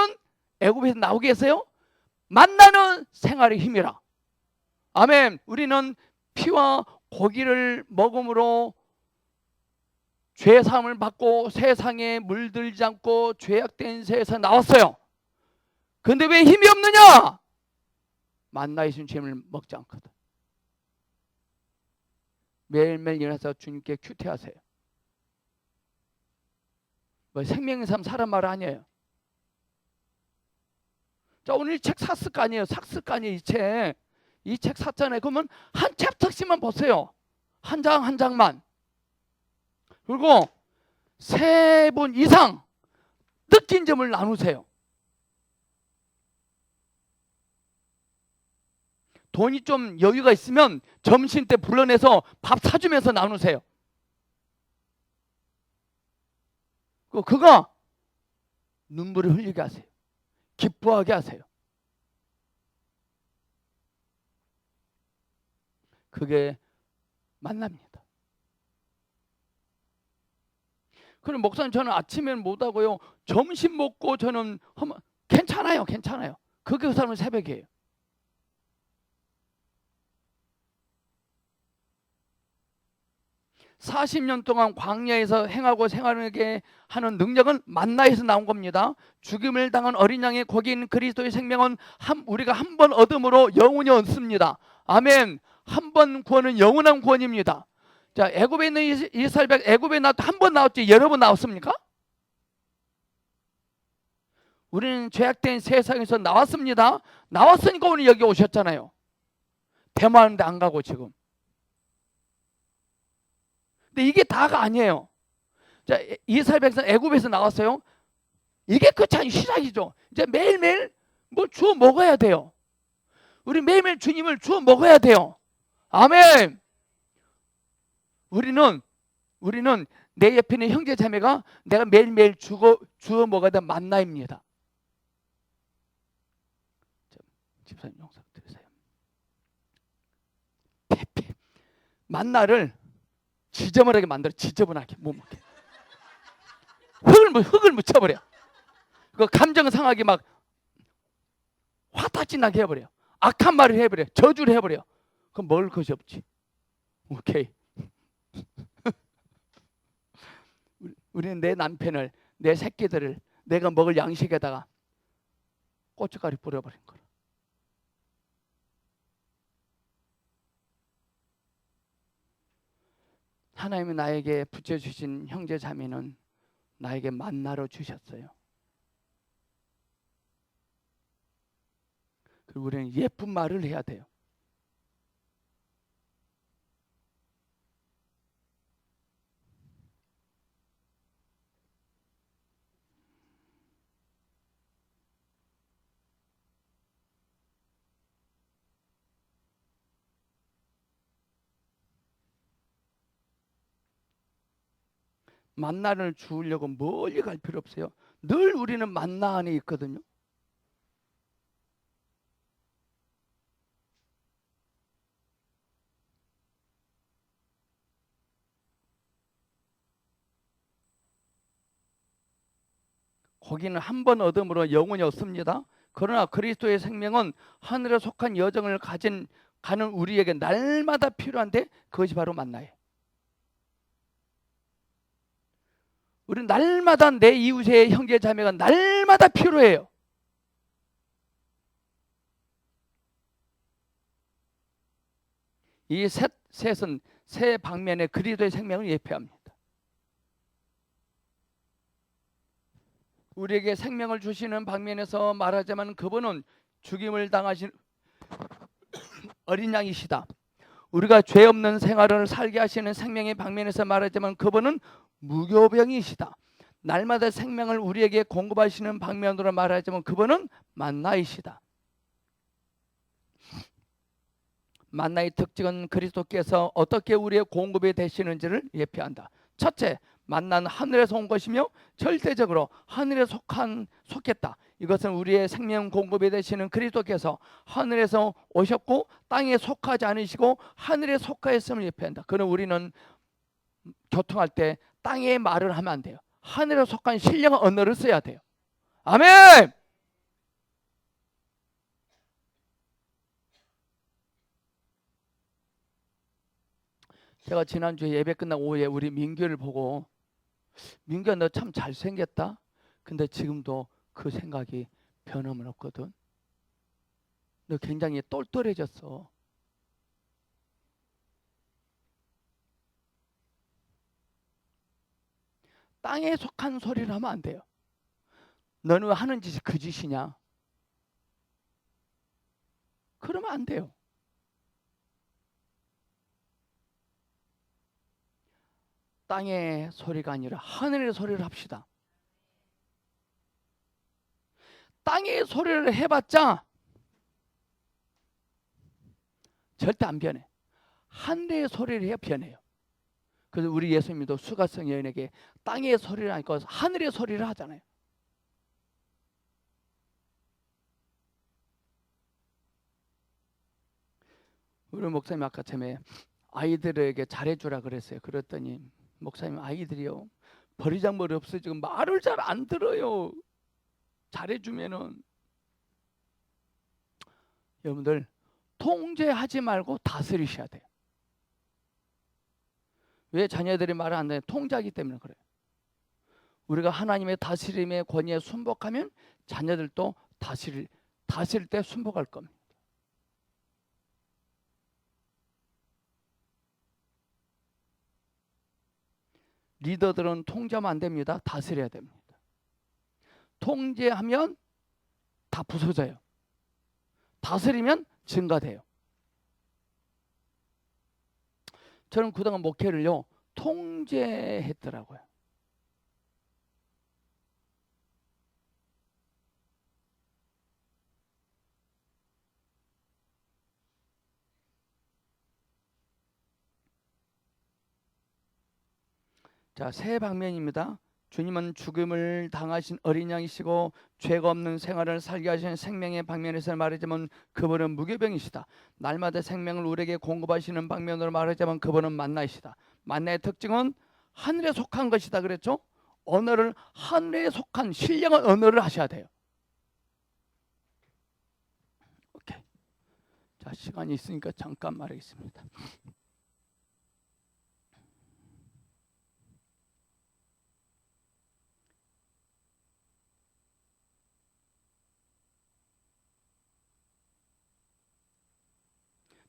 애굽에서 나오게 했어요. 만나는 생활의 힘이라. 아멘. 우리는 피와 고기를 먹음으로 죄 사함을 받고 세상에 물들지 않고 죄악된 세에서 나왔어요. 근데 왜 힘이 없느냐? 만나의 주님을 먹지 않거든. 매일매일 일어나서 주님께 큐티하세요. 뭐 생명의 삶 사람 말 아니에요. 자, 오늘 이 책 샀을 거 아니에요. 샀을 거 아니에요. 이 책 샀잖아요. 그러면 한 챕터씩만 보세요. 한 장 한 장만. 그리고 3분 이상 느낀 점을 나누세요. 돈이 좀 여유가 있으면 점심 때 불러내서 밥 사주면서 나누세요. 그거 눈물을 흘리게 하세요. 기뻐하게 하세요. 그게 만납니다. 그럼 목사님 저는 아침에는 못하고요. 점심 먹고 저는 괜찮아요. 그게 그 사람은 새벽이에요. (40년) 동안 광야에서 행하고 생활하게 하는 능력은 만나에서 나온 겁니다. 죽임을 당한 어린 양의 거기 있는 그리스도의 생명은 우리가 한 번 얻음으로 영원히 얻습니다. 아멘. 한 번 구원은 영원한 구원입니다. 자, 애굽에 있는 이스라엘 백성, 애굽에 한 번 나왔지 여러 번 나왔습니까? 우리는 죄악된 세상에서 나왔습니다. 나왔으니까 오늘 여기 오셨잖아요. 대모하는데 안 가고 지금. 근데 이게 다가 아니에요. 자, 이스라엘 백성 애굽에서 나왔어요. 이게 끝이 아니고 시작이죠. 이제 매일매일 뭐 주워 먹어야 돼요. 우리 매일매일 주님을 주워 먹어야 돼요. 아멘. 우리는 내 옆에 있는 형제 자매가 내가 매일매일 주워 먹어야 될 만나입니다. 집사님 영상 들으세요. 만나를 지저분하게 만들어. 지저분하게 못 먹게. 흙을 묻혀버려. 그 감정 상하게 막 화타지 나게 해버려. 악한 말을 해버려. 저주를 해버려. 그럼 먹을 것이 없지. 오케이. 우리는 내 남편을, 내 새끼들을 내가 먹을 양식에다가 고춧가루 뿌려버린 거라. 하나님이 나에게 붙여주신 형제 자매는 나에게 만나러 주셨어요. 그리고 우리는 예쁜 말을 해야 돼요. 만나를 주우려고 멀리 갈 필요 없어요. 늘 우리는 만나 안에 있거든요. 거기는 한 번 얻음으로 영원히 없습니다. 그러나 그리스도의 생명은 하늘에 속한 여정을 가는 우리에게 날마다 필요한데 그것이 바로 만나예요. 우리는 날마다 내 이웃의 형제 자매가 날마다 필요해요. 이 셋은 세 방면의 그리스도의 생명을 예표합니다. 우리에게 생명을 주시는 방면에서 말하자면 그분은 죽임을 당하신 어린 양이시다. 우리가 죄 없는 생활을 살게 하시는 생명의 방면에서 말하자면 그분은 무교병이시다. 날마다 생명을 우리에게 공급하시는 방면으로 말하자면 그분은 만나이시다. 만나의 특징은 그리스도께서 어떻게 우리의 공급이 되시는지를 예표한다. 첫째, 만난 하늘에서 온 것이며 절대적으로 하늘에 속했다. 이것은 우리의 생명 공급이 되시는 그리스도께서 하늘에서 오셨고 땅에 속하지 않으시고 하늘에 속하였음을 예표한다. 그럼 우리는 교통할 때 땅의 말을 하면 안 돼요. 하늘에 속한 신령한 언어를 써야 돼요. 아멘! 제가 지난주에 예배 끝나고 오후에 우리 민규를 보고, 민규야 너 참 잘생겼다. 근데 지금도 그 생각이 변함은 없거든. 너 굉장히 똘똘해졌어. 땅에 속한 소리를 하면 안 돼요. 너는 하는 짓이 그 짓이냐? 그러면 안 돼요. 땅의 소리가 아니라 하늘의 소리를 합시다. 땅의 소리를 해봤자 절대 안 변해. 하늘의 소리를 해야 변해요. 그래서 우리 예수님도 수가성 여인에게 땅의 소리를 하니까 하늘의 소리를 하잖아요. 우리 목사님 아까 처음에 아이들에게 잘해주라 그랬어요. 그랬더니 목사님 아이들이요 버리장머리 없어지고 말을 잘 안 들어요. 잘해주면은. 여러분들 통제하지 말고 다스리셔야 돼요. 왜 자녀들이 말을 안 듣냐? 통제하기 때문에 그래요. 우리가 하나님의 다스림의 권위에 순복하면 자녀들도 다스릴 때 순복할 겁니다. 리더들은 통제하면 안 됩니다. 다스려야 됩니다. 통제하면 다 부서져요. 다스리면 증가돼요. 저는 그동안 목회를요 통제했더라고요. 자, 새 방면입니다. 주님은 죽음을 당하신 어린 양이시고 죄가 없는 생활을 살게 하신 생명의 방면에서 말하자면 그분은 무교병이시다. 날마다 생명을 우리에게 공급하시는 방면으로 말하자면 그분은 만나이시다. 만나의 특징은 하늘에 속한 것이다 그랬죠? 언어를 하늘에 속한 신령한 언어를 하셔야 돼요. 오케이. 자, 시간이 있으니까 잠깐 말하겠습니다.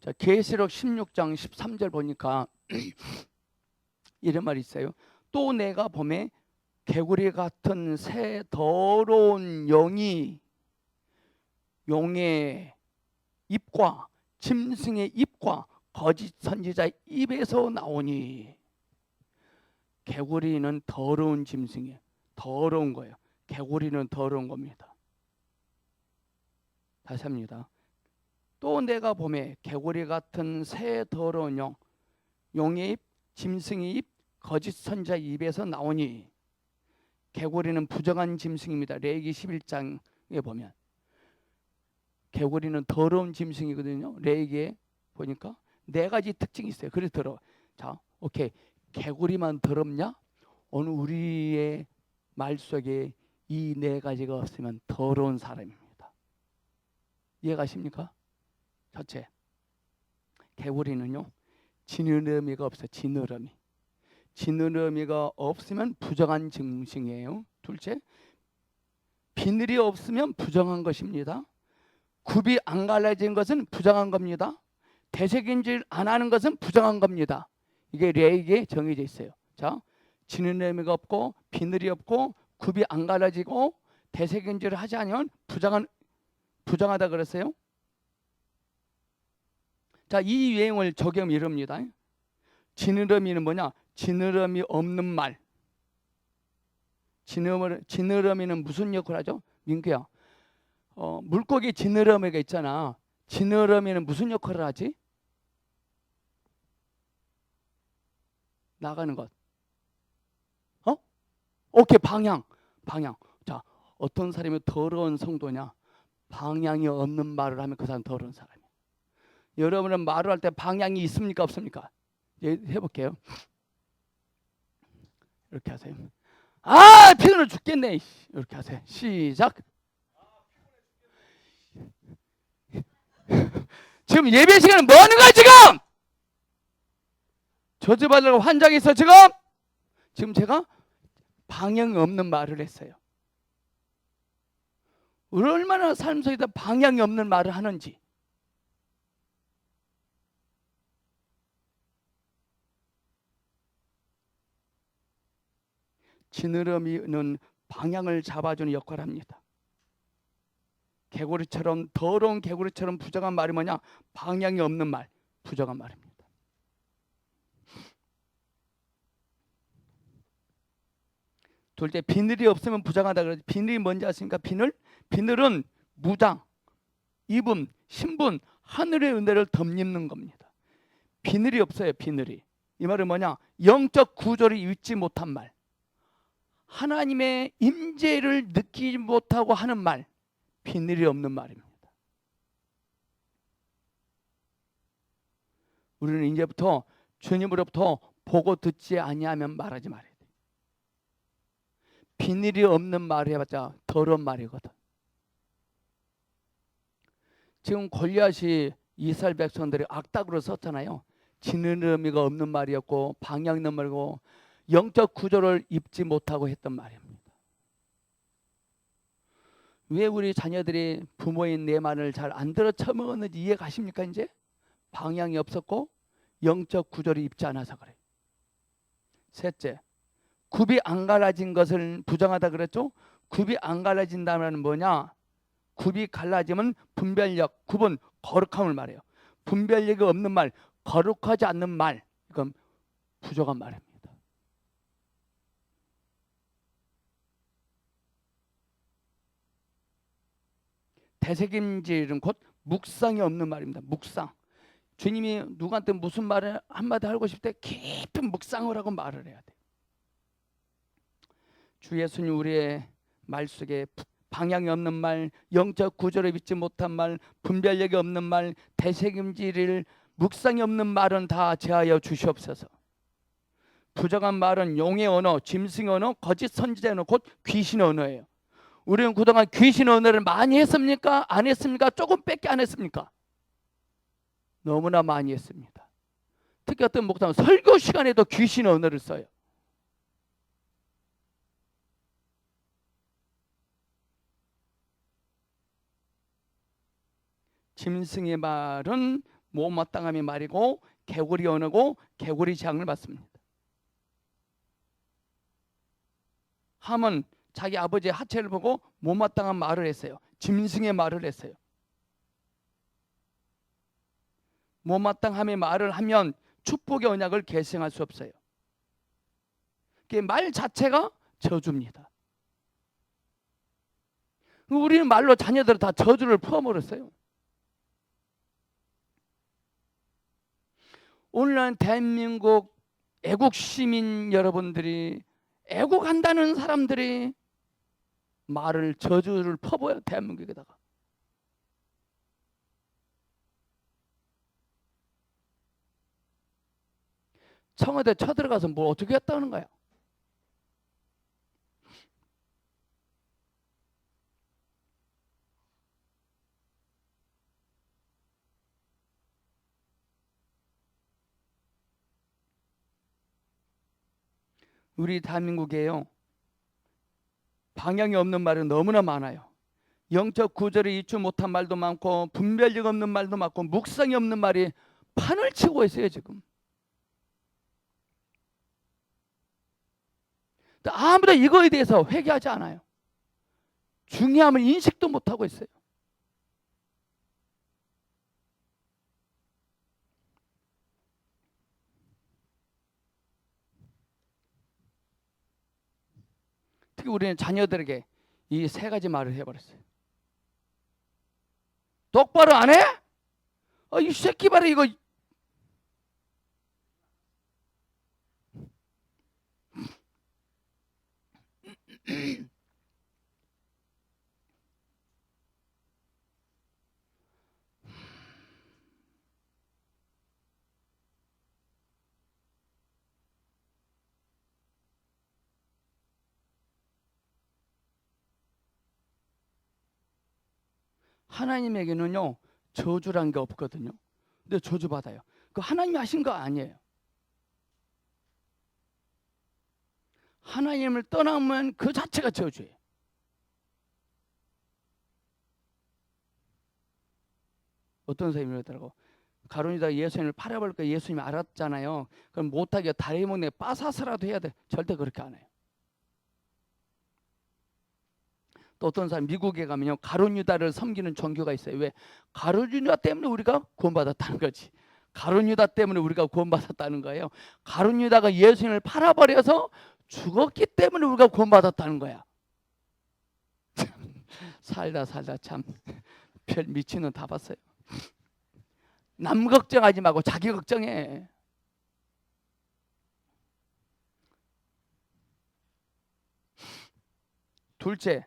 자, 계시록 16장 13절 보니까 이런 말이 있어요. 또 내가 보매 개구리 같은 새 더러운 용이 용의 입과 짐승의 입과 거짓 선지자의 입에서 나오니. 개구리는 더러운 짐승이에요. 더러운 거예요. 개구리는 더러운 겁니다. 다시 합니다. 또 내가 보매 개구리 같은 새 더러운 용의 입, 짐승의 입, 거짓 선지자의 입에서 나오니. 개구리는 부정한 짐승입니다. 레위기 11장에 보면 개구리는 더러운 짐승이거든요. 레위기에 보니까 네 가지 특징이 있어요. 그래서 더러워. 자, 오케이. 개구리만 더럽냐? 오늘 우리의 말 속에 이 네 가지가 없으면 더러운 사람입니다. 이해가십니까? 첫째, 개구리는요 지느러미가 없어요. 지느러미가 없으면 부정한 짐승이에요. 둘째, 비늘이 없으면 부정한 것입니다. 굽이 안 갈라진 것은 부정한 겁니다. 되새김질 안 하는 것은 부정한 겁니다. 이게 레위기에 정해져 있어요. 자, 지느러미가 없고 비늘이 없고 굽이 안 갈라지고 되새김질을 하지 않으면 부정하다 그랬어요. 자, 이 유행을 적용하면 이럽니다. 지느러미는 뭐냐? 지느러미 없는 말. 지느러미는 무슨 역할을 하죠? 민규야, 물고기 지느러미가 있잖아. 지느러미는 무슨 역할을 하지? 나가는 것. 오케이, 방향. 자, 어떤 사람이 더러운 성도냐? 방향이 없는 말을 하면 그 사람 더러운 사람이에요. 여러분은 말을 할 때 방향이 있습니까, 없습니까? 해볼게요. 이렇게 하세요. 아, 피곤해 죽겠네. 이렇게 하세요. 시작. 지금 예배 시간은 뭐 하는 거야 지금? 저주받으려고 환장해서 지금 제가 방향이 없는 말을 했어요. 얼마나 삶 속에서 방향이 없는 말을 하는지. 지느러미는 방향을 잡아주는 역할을 합니다. 개구리처럼, 더러운 개구리처럼 부정한 말이 뭐냐? 방향이 없는 말, 부정한 말입니다. 둘째, 비늘이 없으면 부정하다 그러지. 비늘이 뭔지 아십니까? 비늘은 무장, 입음, 신분, 하늘의 은혜를 덧입는 겁니다. 비늘이 없어요. 비늘이. 이 말은 뭐냐? 영적 구조를 잊지 못한 말, 하나님의 임재를 느끼지 못하고 하는 말, 비늘이 없는 말입니다. 우리는 이제부터 주님으로부터 보고 듣지 아니하면 말하지 말아야 돼. 비늘이 없는 말을 해봤자 더러운 말이거든. 지금 골리앗이 이스라엘 백성들이 악닭으로 썼잖아요. 지느러미가 없는 말이었고 방향 있는 말이고 영적 구조를 입지 못하고 했던 말입니다. 왜 우리 자녀들이 부모인 내 말을 잘 안 들어 처먹었는지 이해 가십니까? 이제 방향이 없었고 영적 구조를 입지 않아서 그래. 셋째, 굽이 안 갈라진 것을 부정하다 그랬죠? 굽이 안 갈라진다면 뭐냐? 굽이 갈라지면 분별력, 굽은 거룩함을 말해요. 분별력이 없는 말, 거룩하지 않는 말, 이건 부족한 말입니다. 대책임질은 곧 묵상이 없는 말입니다. 묵상. 주님이 누구한테 무슨 말을 한마디 하고 싶을 때 깊은 묵상을 하고 말을 해야 돼. 주 예수님 우리의 말 속에 방향이 없는 말, 영적 구조를 믿지 못한 말, 분별력이 없는 말, 대책임질, 묵상이 없는 말은 다 제하여 주시옵소서. 부정한 말은 용의 언어, 짐승의 언어, 거짓 선지자의 언어, 곧 귀신의 언어예요. 우리는 그동안 귀신 언어를 많이 했습니까? 안 했습니까? 조금밖에 안 했습니까? 너무나 많이 했습니다. 특히 어떤 목사는 설교 시간에도 귀신 언어를 써요. 짐승의 말은 못마땅함의 말이고 개구리 언어고 개구리 재앙을 받습니다. 함은 자기 아버지의 하체를 보고 못마땅한 말을 했어요. 짐승의 말을 했어요. 못마땅함의 말을 하면 축복의 언약을 계승할 수 없어요. 말 자체가 저주입니다. 우리는 말로 자녀들을 다 저주를 퍼버렸어요. 오늘날 대한민국 애국 시민 여러분들이, 애국한다는 사람들이 말을 저주를 퍼부어요. 대한민국에다가. 청와대 쳐들어가서 뭘 어떻게 했다는 거야. 우리 대한민국에요, 방향이 없는 말은 너무나 많아요. 영적 구조를 잊지 못한 말도 많고 분별력 없는 말도 많고 묵상이 없는 말이 판을 치고 있어요 지금. 아무도 이거에 대해서 회개하지 않아요. 중요함을 인식도 못하고 있어요. 특히 우리는 자녀들에게 이 세 가지 말을 해버렸어요. 똑바로 안 해? 이 새끼 봐라 이거. 하나님에게는요 저주란 게 없거든요. 근데 저주 받아요. 그 하나님이 하신 거 아니에요. 하나님을 떠나면 그 자체가 저주예요. 어떤 선생님이 그러더라고. 가룟유다가 예수님을 팔아버릴까 예수님이 알았잖아요. 그럼 못하게 다리 목에 빠사서라도 해야 돼. 절대 그렇게 안 해요. 또 어떤 사람 미국에 가면요 가룟유다를 섬기는 종교가 있어요. 왜? 가룟유다 때문에 우리가 구원받았다는 거지. 가룟유다 때문에 우리가 구원받았다는 거예요. 가룟유다가 예수님을 팔아버려서 죽었기 때문에 우리가 구원받았다는 거야. 살다 참 별 미치는 다 봤어요. 남 걱정하지 말고 자기 걱정해. 둘째,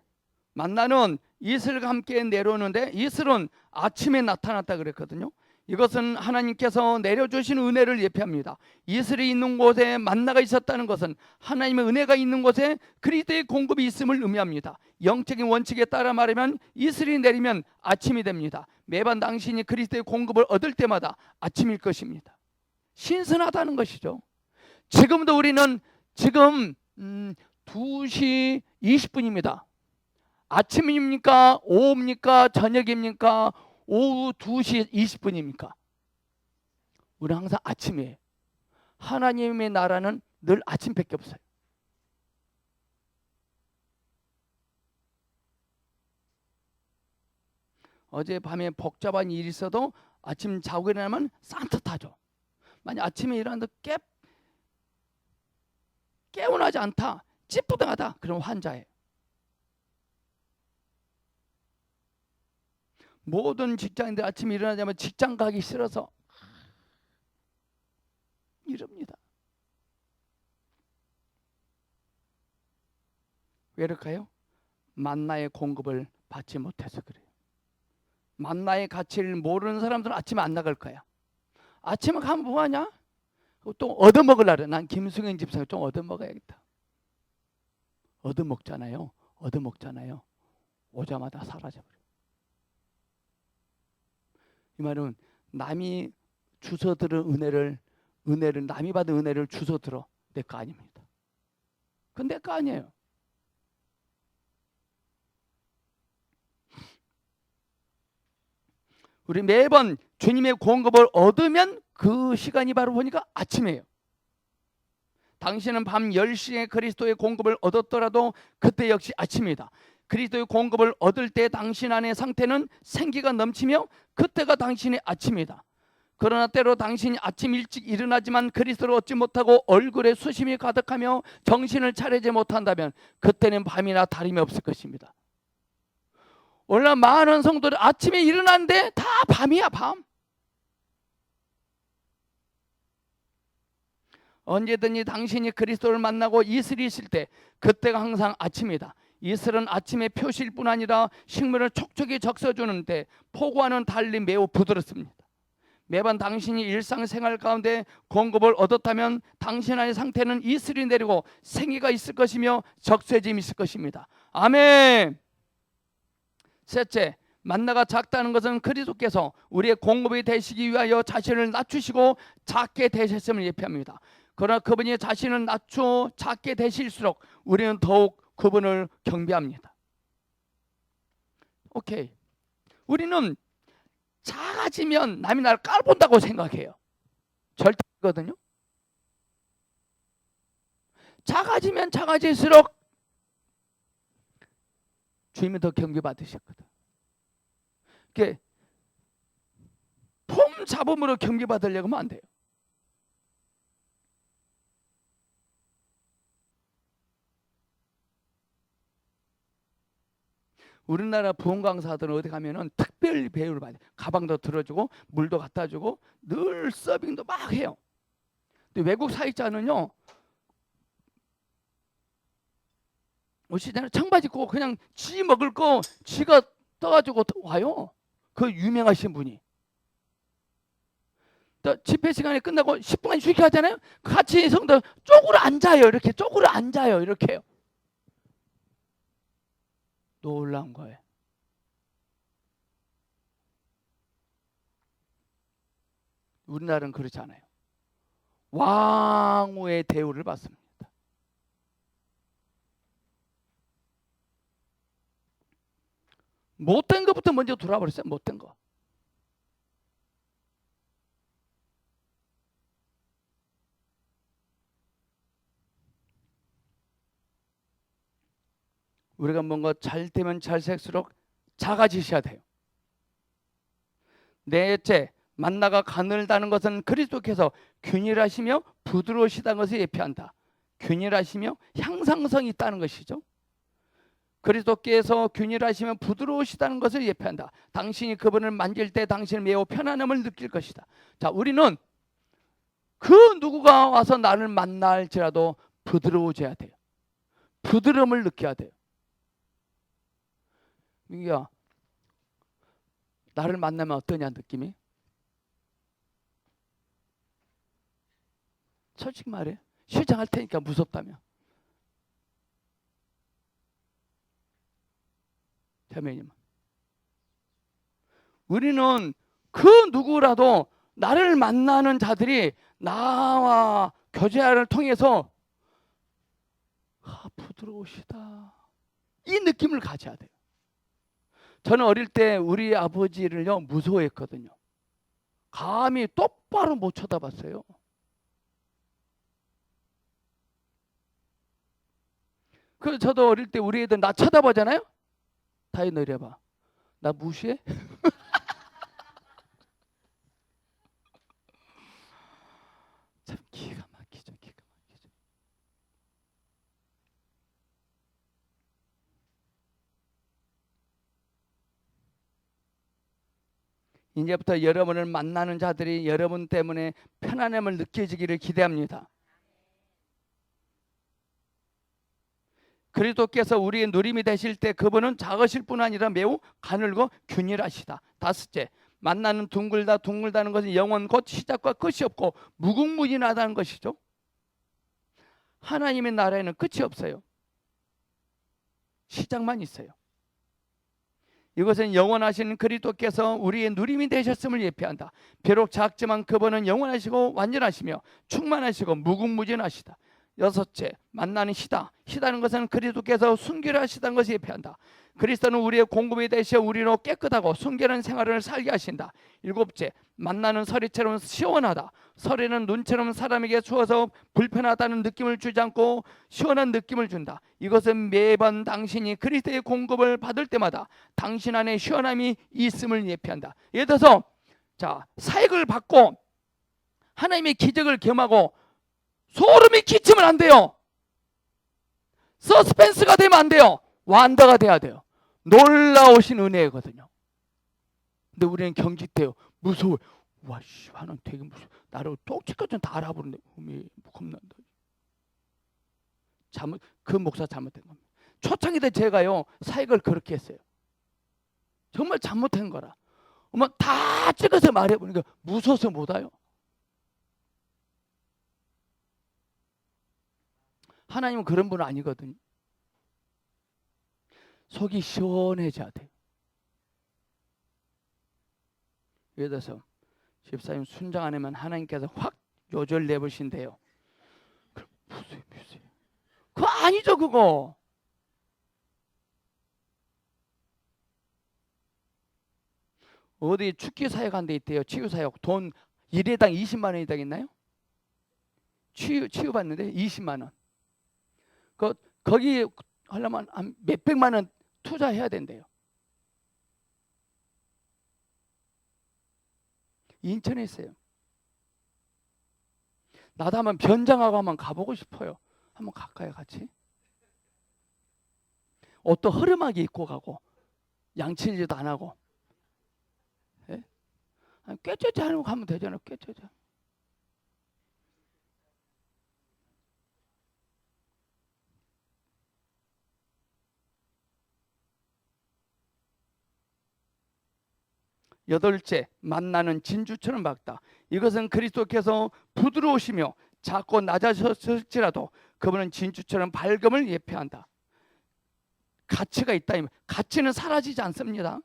만나는 이슬과 함께 내려오는데 이슬은 아침에 나타났다 그랬거든요. 이것은 하나님께서 내려주신 은혜를 예표합니다. 이슬이 있는 곳에 만나가 있었다는 것은 하나님의 은혜가 있는 곳에 그리스도의 공급이 있음을 의미합니다. 영적인 원칙에 따라 말하면 이슬이 내리면 아침이 됩니다. 매번 당신이 그리스도의 공급을 얻을 때마다 아침일 것입니다. 신선하다는 것이죠. 지금도 우리는 지금 2시 20분입니다. 아침입니까? 오후입니까? 저녁입니까? 오후 2시 20분입니까? 우리는 항상 아침이에요. 하나님의 나라는 늘 아침밖에 없어요. 어젯밤에 복잡한 일이 있어도 아침 자고 일어나면 산뜻하죠. 만약 아침에 일어났는데 깨운하지 않다, 찌뿌둥하다, 그럼 환자예요. 모든 직장인들 아침에 일어나자면 직장 가기 싫어서 이럽니다. 왜 이럴까요? 만나의 공급을 받지 못해서 그래요. 만나의 가치를 모르는 사람들은 아침에 안 나갈 거야. 아침에 가면 뭐하냐? 또 얻어먹으려고. 난 김승현 집사가 좀 얻어먹어야겠다. 얻어먹잖아요. 오자마자 사라져버려. 이 말은 남이 주워 들은 은혜를 남이 받은 은혜를 주워 들어. 내 거 아닙니다. 그건 내 거 아니에요. 우리 매번 주님의 공급을 얻으면 그 시간이 바로 보니까 아침이에요. 당신은 밤 10시에 그리스도의 공급을 얻었더라도 그때 역시 아침이다. 그리스도의 공급을 얻을 때 당신 안의 상태는 생기가 넘치며 그때가 당신의 아침이다. 그러나 때로 당신이 아침 일찍 일어나지만 그리스도를 얻지 못하고 얼굴에 수심이 가득하며 정신을 차리지 못한다면 그때는 밤이나 다름이 없을 것입니다. 오늘 많은 성도들 아침에 일어나는데 다 밤이야, 밤. 언제든지 당신이 그리스도를 만나고 이슬이 있을 때 그때가 항상 아침이다. 이슬은 아침의 표시일 뿐 아니라 식물을 촉촉히 적셔주는데 폭우와는 달리 매우 부드럽습니다. 매번 당신이 일상생활 가운데 공급을 얻었다면 당신 안의 상태는 이슬이 내리고 생기가 있을 것이며 적셔짐이 있을 것입니다. 아멘. 셋째, 만나가 작다는 것은 그리스도께서 우리의 공급이 되시기 위하여 자신을 낮추시고 작게 되셨음을 예표합니다. 그러나 그분이 자신을 낮추어 작게 되실수록 우리는 더욱 그분을 경배합니다. 오케이. 우리는 작아지면 남이 나를 깔본다고 생각해요. 절대거든요. 작아지면 작아질수록 주님이 더 경배받으셨거든. 그게 폼 잡음으로 경배받으려고 하면 안 돼요. 우리나라 부흥 강사들은 어디 가면은 특별 배우를 받아요. 가방도 들어주고 물도 갖다 주고 늘 서빙도 막 해요. 근데 외국 사역자는요 오시잖아요. 청바지 입고 그냥 지 먹을 거 지가 떠가지고 와요. 그 유명하신 분이. 또 집회 시간이 끝나고 10분간 휴게 하잖아요. 같이 성도 쪼그려 앉아요. 이렇게 쪼그려 앉아요. 이렇게요. 놀라운 거예요. 우리나라는 그렇지 않아요. 왕후의 대우를 받습니다. 못된 것부터 먼저 돌아버렸어요. 못된 거. 우리가 뭔가 잘 되면 잘될수록 작아지셔야 돼요. 넷째, 만나가 가늘다는 것은 그리스도께서 균일하시며 부드러우시다는 것을 예표한다. 균일하시며 향상성이 있다는 것이죠. 그리스도께서 균일하시며 부드러우시다는 것을 예표한다. 당신이 그분을 만질 때 당신은 매우 편안함을 느낄 것이다. 자, 우리는 그 누구가 와서 나를 만날지라도 부드러워져야 돼요. 부드러움을 느껴야 돼요. 민기야, 나를 만나면 어떠냐 느낌이? 솔직히 말해. 실장할 테니까 무섭다며. 자매님, 우리는 그 누구라도 나를 만나는 자들이 나와 교제를 통해서 부드러우시다 이 느낌을 가져야 돼요. 저는 어릴 때 우리 아버지를요 무서워했거든요. 감히 똑바로 못 쳐다봤어요. 그래서 저도 어릴 때 우리 애들 나 쳐다보잖아요. 다이 내려봐. 나 무시해? 참 기가 막히죠. 기가 막히죠. 이제부터 여러분을 만나는 자들이 여러분 때문에 편안함을 느껴지기를 기대합니다. 그리스도께서 우리의 누림이 되실 때 그분은 작으실 뿐 아니라 매우 가늘고 균일하시다. 다섯째, 만나는 둥글다는 것은 영원 곧 시작과 끝이 없고 무궁무진하다는 것이죠. 하나님의 나라에는 끝이 없어요. 시작만 있어요. 이것은 영원하신 그리스도께서 우리의 누림이 되셨음을 예표한다. 비록 작지만 그분은 영원하시고 완전하시며 충만하시고 무궁무진하시다. 여섯째, 만나는 시다는 것은 그리스도께서 순결하시다는 것을 예표한다. 그리스도는 우리의 공급이 되시어 우리로 깨끗하고 순결한 생활을 살게 하신다. 일곱째, 만나는 서리처럼 시원하다. 서리는 눈처럼 사람에게 추워서 불편하다는 느낌을 주지 않고 시원한 느낌을 준다. 이것은 매번 당신이 그리스도의 공급을 받을 때마다 당신 안에 시원함이 있음을 예표한다. 예를 들어서 사역을 받고 하나님의 기적을 경험하고 소름이 끼치면 안 돼요. 서스펜스가 되면 안 돼요. 완다가 돼야 돼요. 놀라우신 은혜거든요. 근데 우리는 경직돼요. 무서워요. 와씨, 하나님 되게 무서워. 나를 쪽지까지 다 알아보는데 겁난다. 그 목사 잘못된 겁니다. 초창기 때 제가요 사역을 그렇게 했어요. 정말 잘못한 거라. 엄마 다 찍어서 말해보니까 무서워서 못 와요. 하나님은 그런 분 아니거든요. 속이 시원해져야 돼요. 예를 들어서 집사님 순장 안 하면 하나님께서 확 요절 내보신대요. 무슨 그거 아니죠 그거. 어디 축기 사역한 데 있대요. 치유 사역. 돈 1회당 20만 원이 되겠나요? 치유 받는데 20만 원. 거기 하려면 한 몇백만 원 투자해야 된대요. 인천에 있어요. 나도 한번 변장하고 한번 가보고 싶어요. 한번 갈까요 같이? 옷도 허름하게 입고 가고 양치질도 안 하고 꿰쩌지 않고 가면 되잖아요. 꿰쩌지. 여덟째, 만나는 진주처럼 밝다. 이것은 그리스도께서 부드러우시며 작고 낮아졌을지라도 그분은 진주처럼 밝음을 예표한다. 가치가 있다. 가치는 사라지지 않습니다.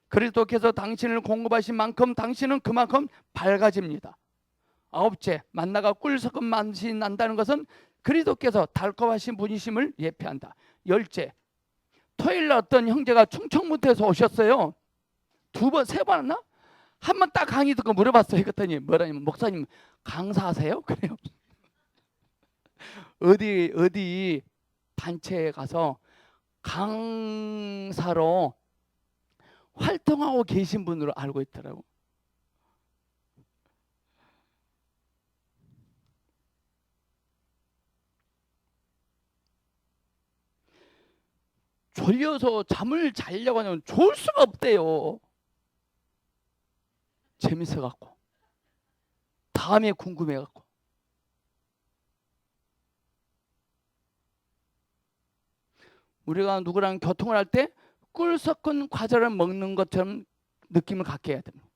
그리스도께서 당신을 공급하신 만큼 당신은 그만큼 밝아집니다. 아홉째, 만나가 꿀 섞은 맛이 난다는 것은 그리스도께서 달콤하신 분이심을 예표한다. 열째, 토요일날 어떤 형제가 충청무태에서 오셨어요. 두 번, 세 번 왔나? 한 번 딱 강의 듣고 물어봤어요. 그랬더니 뭐라냐면, 목사님 강사하세요? 그래요. 어디 단체에 가서 강사로 활동하고 계신 분으로 알고 있더라고. 졸려서 잠을 자려고 하면 졸 수가 없대요. 재밌어갖고, 다음에 궁금해갖고. 우리가 누구랑 교통을 할 때 꿀 섞은 과자를 먹는 것처럼 느낌을 갖게 해야 됩니다.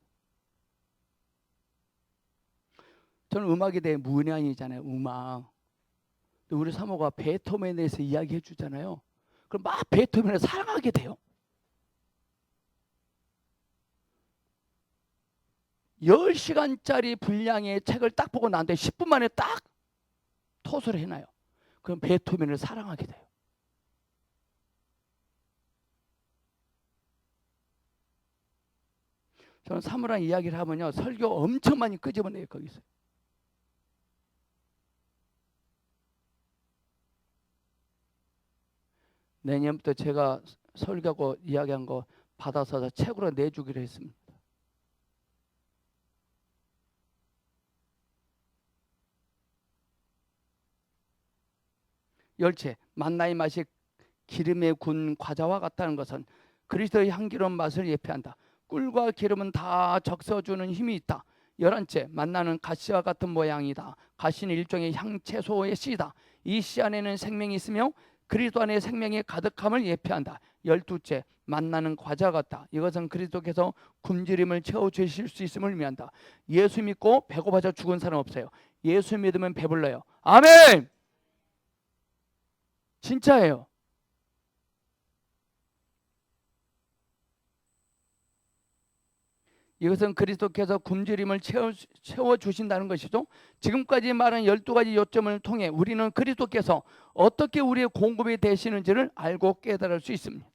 저는 음악에 대해 문외한이잖아요. 음악. 우리 사모가 베토벤에 대해서 이야기해 주잖아요. 그럼 막 베토벤을 사랑하게 돼요. 10시간짜리 분량의 책을 딱 보고 나한테 10분 만에 딱 토설을 해놔요. 그럼 베토벤을 사랑하게 돼요. 저는 사모랑 이야기를 하면요, 설교 엄청 많이 끄집어내요. 거기서. 내년부터 제가 설교하고 이야기한 거 받아서 책으로 내주기로 했습니다. 열째, 만나의 맛이 기름에 군 과자와 같다는 것은 그리스도의 향기로운 맛을 예표한다. 꿀과 기름은 다 적셔주는 힘이 있다. 11째, 만나는 가시와 같은 모양이다. 가시는 일종의 향채소의 씨다. 이 씨 안에는 생명이 있으며 그리스도 안에 생명이 가득함을 예표한다. 12째, 만나는 과자 같다. 이것은 그리스도께서 굶주림을 채워주실 수 있음을 의미한다. 예수 믿고 배고파서 죽은 사람 없어요. 예수 믿으면 배불러요. 아멘! 진짜예요. 이것은 그리스도께서 굶주림을 채워주신다는 것이죠. 지금까지 말한 12가지 요점을 통해 우리는 그리스도께서 어떻게 우리의 공급이 되시는지를 알고 깨달을 수 있습니다.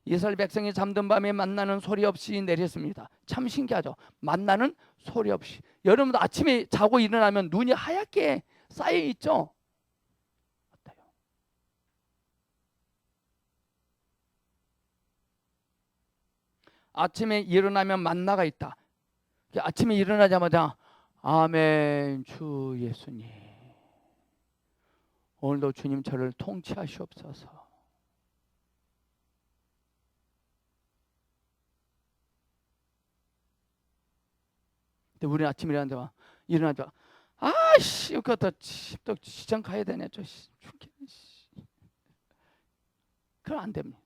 이스라엘 백성이 잠든 밤에 만나는 소리 없이 내렸습니다. 참 신기하죠. 만나는 소리 없이. 여러분도 아침에 자고 일어나면 눈이 하얗게 쌓여 있죠. 어때요? 아침에 일어나면 만나가 있다. 아침에 일어나자마자 아멘 주 예수님, 오늘도 주님 저를 통치하시옵소서. 근데 우리는 아침에 일어나자 아씨 그것도 시장 가야 되네. 저 죽겠네. 그건 안 됩니다.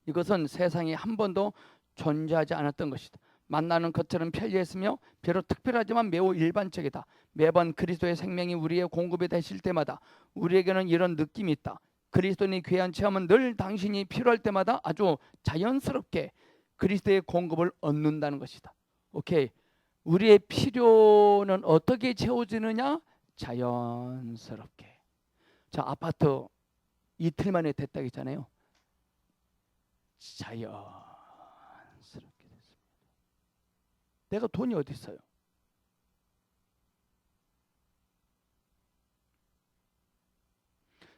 이것은 세상에 한 번도 존재하지 않았던 것이다. 만나는 것처럼 편리했으며 비록 특별하지만 매우 일반적이다. 매번 그리스도의 생명이 우리의 공급이 되실 때마다 우리에게는 이런 느낌이 있다. 그리스도의 귀한 체험은 늘 당신이 필요할 때마다 아주 자연스럽게 그리스도의 공급을 얻는다는 것이다. 오케이. 우리의 필요는 어떻게 채워지느냐? 자연스럽게. 자, 아파트 이틀 만에 됐다고 했잖아요. 자연스럽게 됐습니다. 내가 돈이 어디 있어요?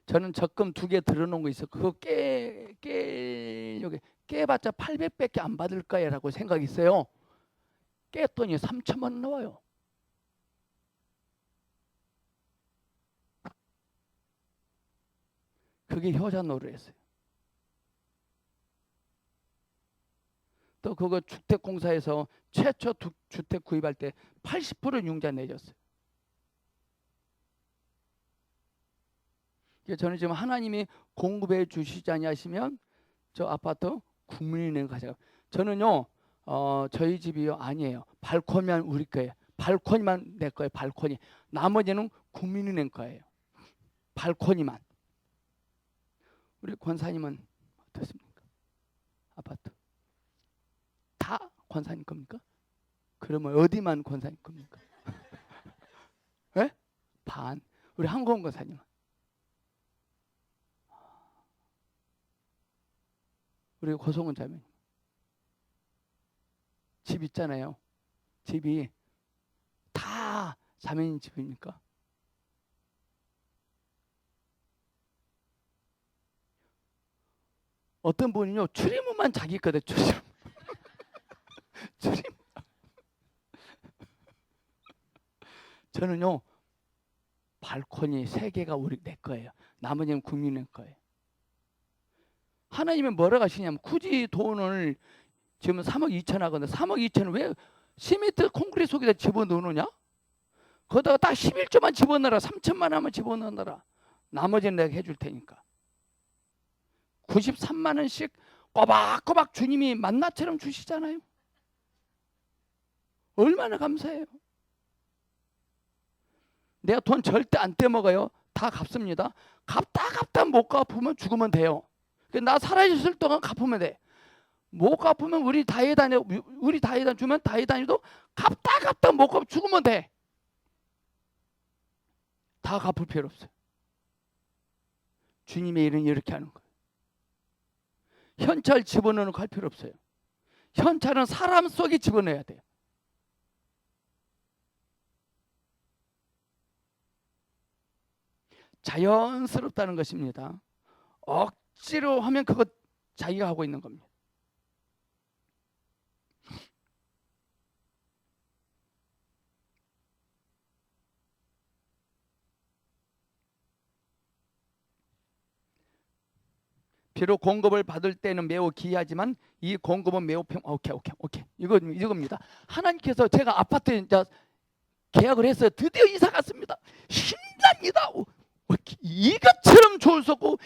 저는 적금 2개 들어놓은 거 있어. 그거 깨봤자 800밖에 안 받을 거야라고 생각이 있어요. 깼더니 3천만 원 나와요. 그게 효자 노릇했어요. 또 그거 주택공사에서 최초 주택 구입할 때 80% 융자 내줬어요. 저는 지금 하나님이 공급해 주시지 아니하시면 저 아파트 국민은행 가져가. 저는요 저희 집이요 아니에요. 발코니만 우리 거예요. 발코니만 내 거예요. 발코니. 나머지는 국민은행 거예요. 발코니만. 우리 권사님은 어떻습니까? 아파트 다 권사님 겁니까? 그러면 어디만 권사님 겁니까? 예? 반. 우리 한국원 권사님은 우리 고성훈 자매님 집 있잖아요. 집이 다 자매님 집입니까? 어떤 분은요 출입문만 자기 거래 출입. 출입. 저는요 발코니 3개가 우리 내 거예요. 나머지는 국민의 거예요. 하나님은 뭐라고 하시냐면 굳이 돈을 지금 3억 2천 하거든. 3억 2천을 왜 시멘트 콘크리트 속에다 집어넣느냐? 거기다가 딱 11조만 집어넣어라. 3천만 원만 집어넣어라. 나머지는 내가 해줄 테니까. 93만 원씩 꼬박꼬박 주님이 만나처럼 주시잖아요. 얼마나 감사해요. 내가 돈 절대 안 떼먹어요. 다 갚습니다. 갚다 못 갚으면 죽으면 돼요. 나 살아있을 동안 갚으면 돼. 못 갚으면 우리 다이단 주면 다이단이도 갚다 못 갚으면 죽으면 돼. 다 갚을 필요 없어요. 주님의 일은 이렇게 하는 거예요. 현찰 집어넣는 거 할 필요 없어요. 현찰은 사람 속에 집어넣어야 돼요. 자연스럽다는 것입니다. 억지로 하면 그거 자기가 하고 있는 겁니다. 비록 공급을 받을 때는 매우 기이하지만 이 공급은 매우 오케이. 이겁니다. 하나님께서 제가 아파트 이제 계약을 했어요. 드디어 이사 갔습니다. 신납니다. 이것처럼 좋을 수 없고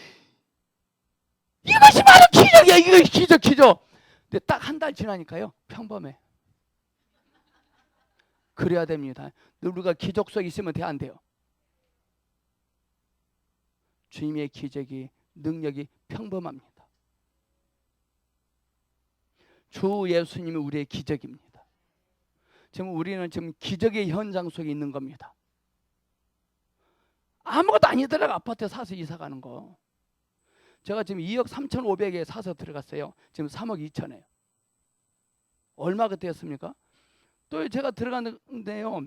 이것이 바로 기적이야. 이거 기적. 근데 딱 한 달 지나니까요 평범해. 그래야 됩니다. 우리가 기적 속에 있으면 안 돼요. 주님의 기적이 능력이 평범합니다. 주 예수님이 우리의 기적입니다. 지금 우리는 지금 기적의 현장 속에 있는 겁니다. 아무것도 아니더라도 아파트 사서 이사 가는 거. 제가 지금 2억 3,500에 사서 들어갔어요. 지금 3억 2천이에요. 얼마 그때였습니까? 또 제가 들어갔는데요.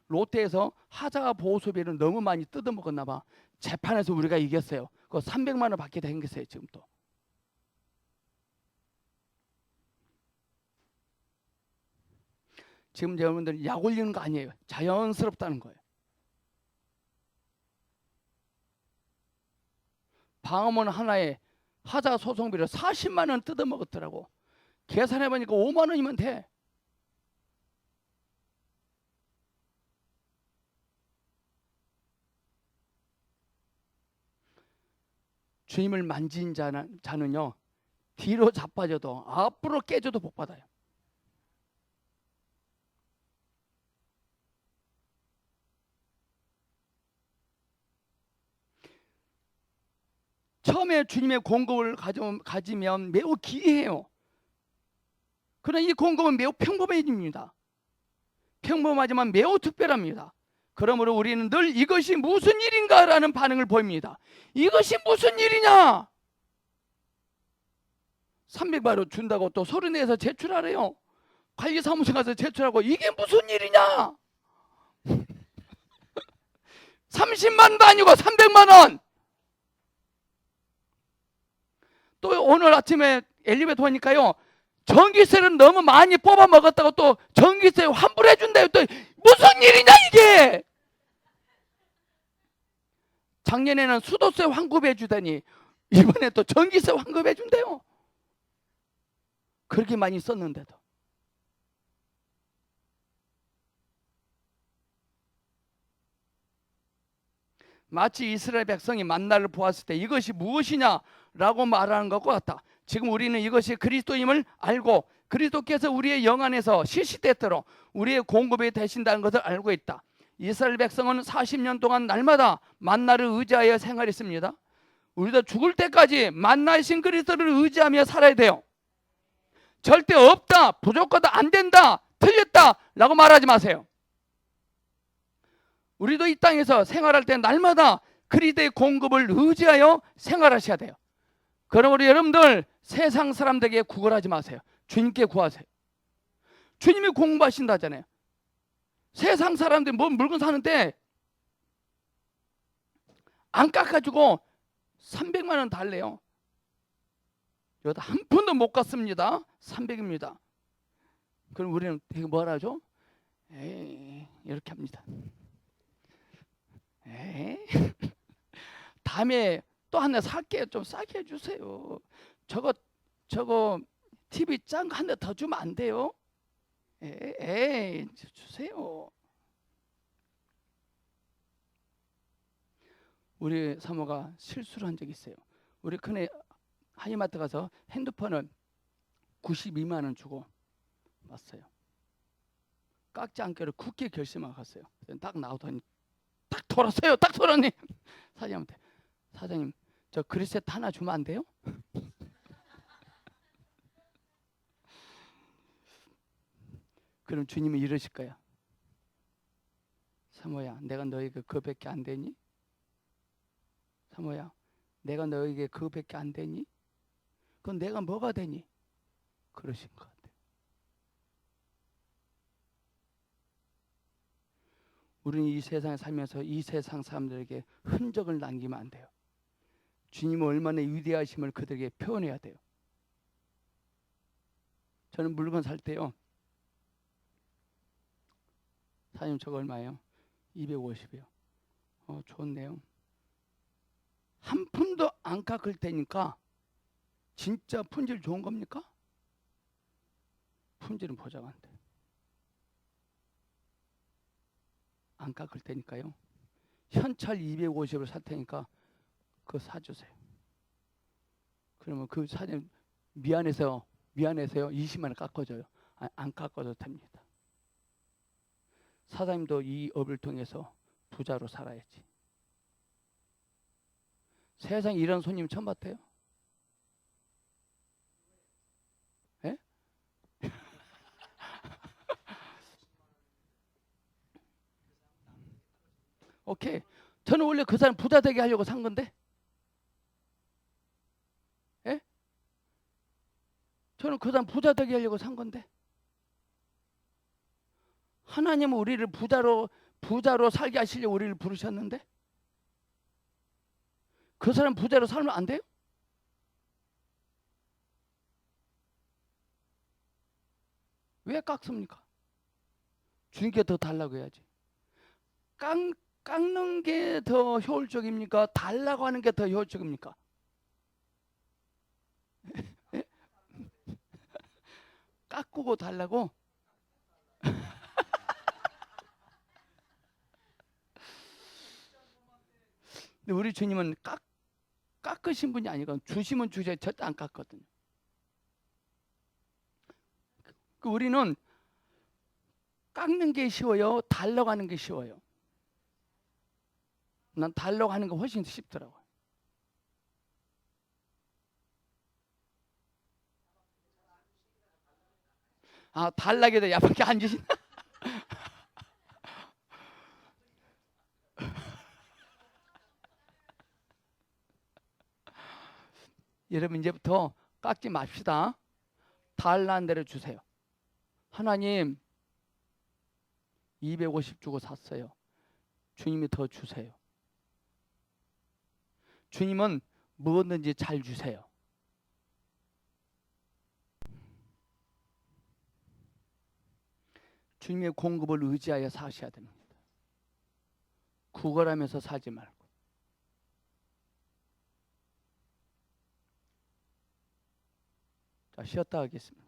롯데에서 하자 보수비를 너무 많이 뜯어먹었나 봐. 재판에서 우리가 이겼어요. 그거 300만 원 받게 생겼어요. 지금 또. 지금 여러분들 약 올리는 거 아니에요. 자연스럽다는 거예요. 방어문 하나에 하자 소송비를 40만 원 뜯어먹었더라고. 계산해보니까 5만 원이면 돼. 주님을 만진 자는요 뒤로 자빠져도 앞으로 깨져도 복 받아요. 처음에 주님의 공급을 가지면 매우 기이해요. 그러나 이 공급은 매우 평범해집니다. 평범하지만 매우 특별합니다. 그러므로 우리는 늘 이것이 무슨 일인가라는 반응을 보입니다. 이것이 무슨 일이냐? 300만 원 준다고 또 서른에서 제출하래요. 관리사무소 가서 제출하고 이게 무슨 일이냐? 30만 원도 아니고 300만 원. 또 오늘 아침에 엘리베이터 오니까요. 전기세를 너무 많이 뽑아 먹었다고 또 전기세 환불해 준대요. 또 무슨 일이냐 이게? 작년에는 수도세 환급해 주더니 이번에 또 전기세 환급해 준대요. 그렇게 많이 썼는데도. 마치 이스라엘 백성이 만나를 보았을 때 이것이 무엇이냐라고 말하는 것과 같다. 지금 우리는 이것이 그리스도임을 알고 그리스도께서 우리의 영 안에서 시시때때로 우리의 공급이 되신다는 것을 알고 있다. 이스라엘 백성은 40년 동안 날마다 만나를 의지하여 생활했습니다. 우리도 죽을 때까지 만나신 그리스도를 의지하며 살아야 돼요. 절대 없다, 부족하다, 안 된다, 틀렸다 라고 말하지 마세요. 우리도 이 땅에서 생활할 때 날마다 그리스도의 공급을 의지하여 생활하셔야 돼요. 그러므로 여러분들 세상 사람들에게 구걸하지 마세요. 주님께 구하세요. 주님이 공부하신다잖아요. 세상 사람들이 뭐 물건 사는데 안 깎아주고 300만 원 달래요. 여기다 한 푼도 못 갚습니다. 300입니다. 그럼 우리는 되게 뭐라 하죠? 에이, 이렇게 합니다. 에이, 다음에 또 하나 살게요. 좀 싸게 해주세요. 저거 TV 짠 거 한 대 더 주면 안 돼요? 에이, 주세요. 우리 사모가 실수를 한 적이 있어요. 우리 큰애 한인마트 가서 핸드폰을 92만 원 주고 왔어요. 깎지 않기로 굳게 결심하고 갔어요. 딱 나오더니 딱 돌았어요. 딱 돌았니? 사장님한테, 사장님 저 그리셋 하나 주면 안 돼요? 그럼 주님은 이러실 거야. 사모야, 내가 너에게 그거밖에 안 되니? 사모야, 내가 너에게 그거밖에 안 되니? 그건 내가 뭐가 되니? 그러신 것 같아요. 우리는 이 세상에 살면서 이 세상 사람들에게 흔적을 남기면 안 돼요. 주님은 얼마나 위대하심을 그들에게 표현해야 돼요. 저는 물건 살 때요. 사장님 저거 얼마예요? 250이요. 좋네요. 한 푼도 안 깎을 테니까 진짜 품질 좋은 겁니까? 품질은 보장 안 돼. 안 깎을 테니까요. 현찰 250을 살 테니까 그거 사주세요. 그러면 그 사장님 미안해서요 20만 원 깎아줘요. 안 깎아도 됩니다. 사장님도 이 업을 통해서 부자로 살아야지. 세상에 이런 손님 처음 봤대요? 예? 오케이. 저는 원래 그 사람 부자 되게 하려고 산 건데. 예? 저는 그 사람 부자 되게 하려고 산 건데. 하나님은 우리를 부자로 살게 하시려고 우리를 부르셨는데 그 사람 부자로 살면 안 돼요? 왜 깎습니까? 주님께 더 달라고 해야지. 깎는 게 더 효율적입니까? 달라고 하는 게 더 효율적입니까? 깎고 달라고? 근데 우리 주님은 깎으신 분이 아니고 주시면 주셔야 절대 안 깎거든요. 우리는 깎는 게 쉬워요? 달라고 하는 게 쉬워요? 난 달라고 하는 게 훨씬 쉽더라고요. 달라고 해도 야밖에 안 주신다. 여러분 이제부터 깎지 맙시다. 달라는 대로 주세요. 하나님 250 주고 샀어요. 주님이 더 주세요. 주님은 무엇든지 잘 주세요. 주님의 공급을 의지하여 사셔야 됩니다. 구걸하면서 사지 말고. 자, 쉬었다 하겠습니다.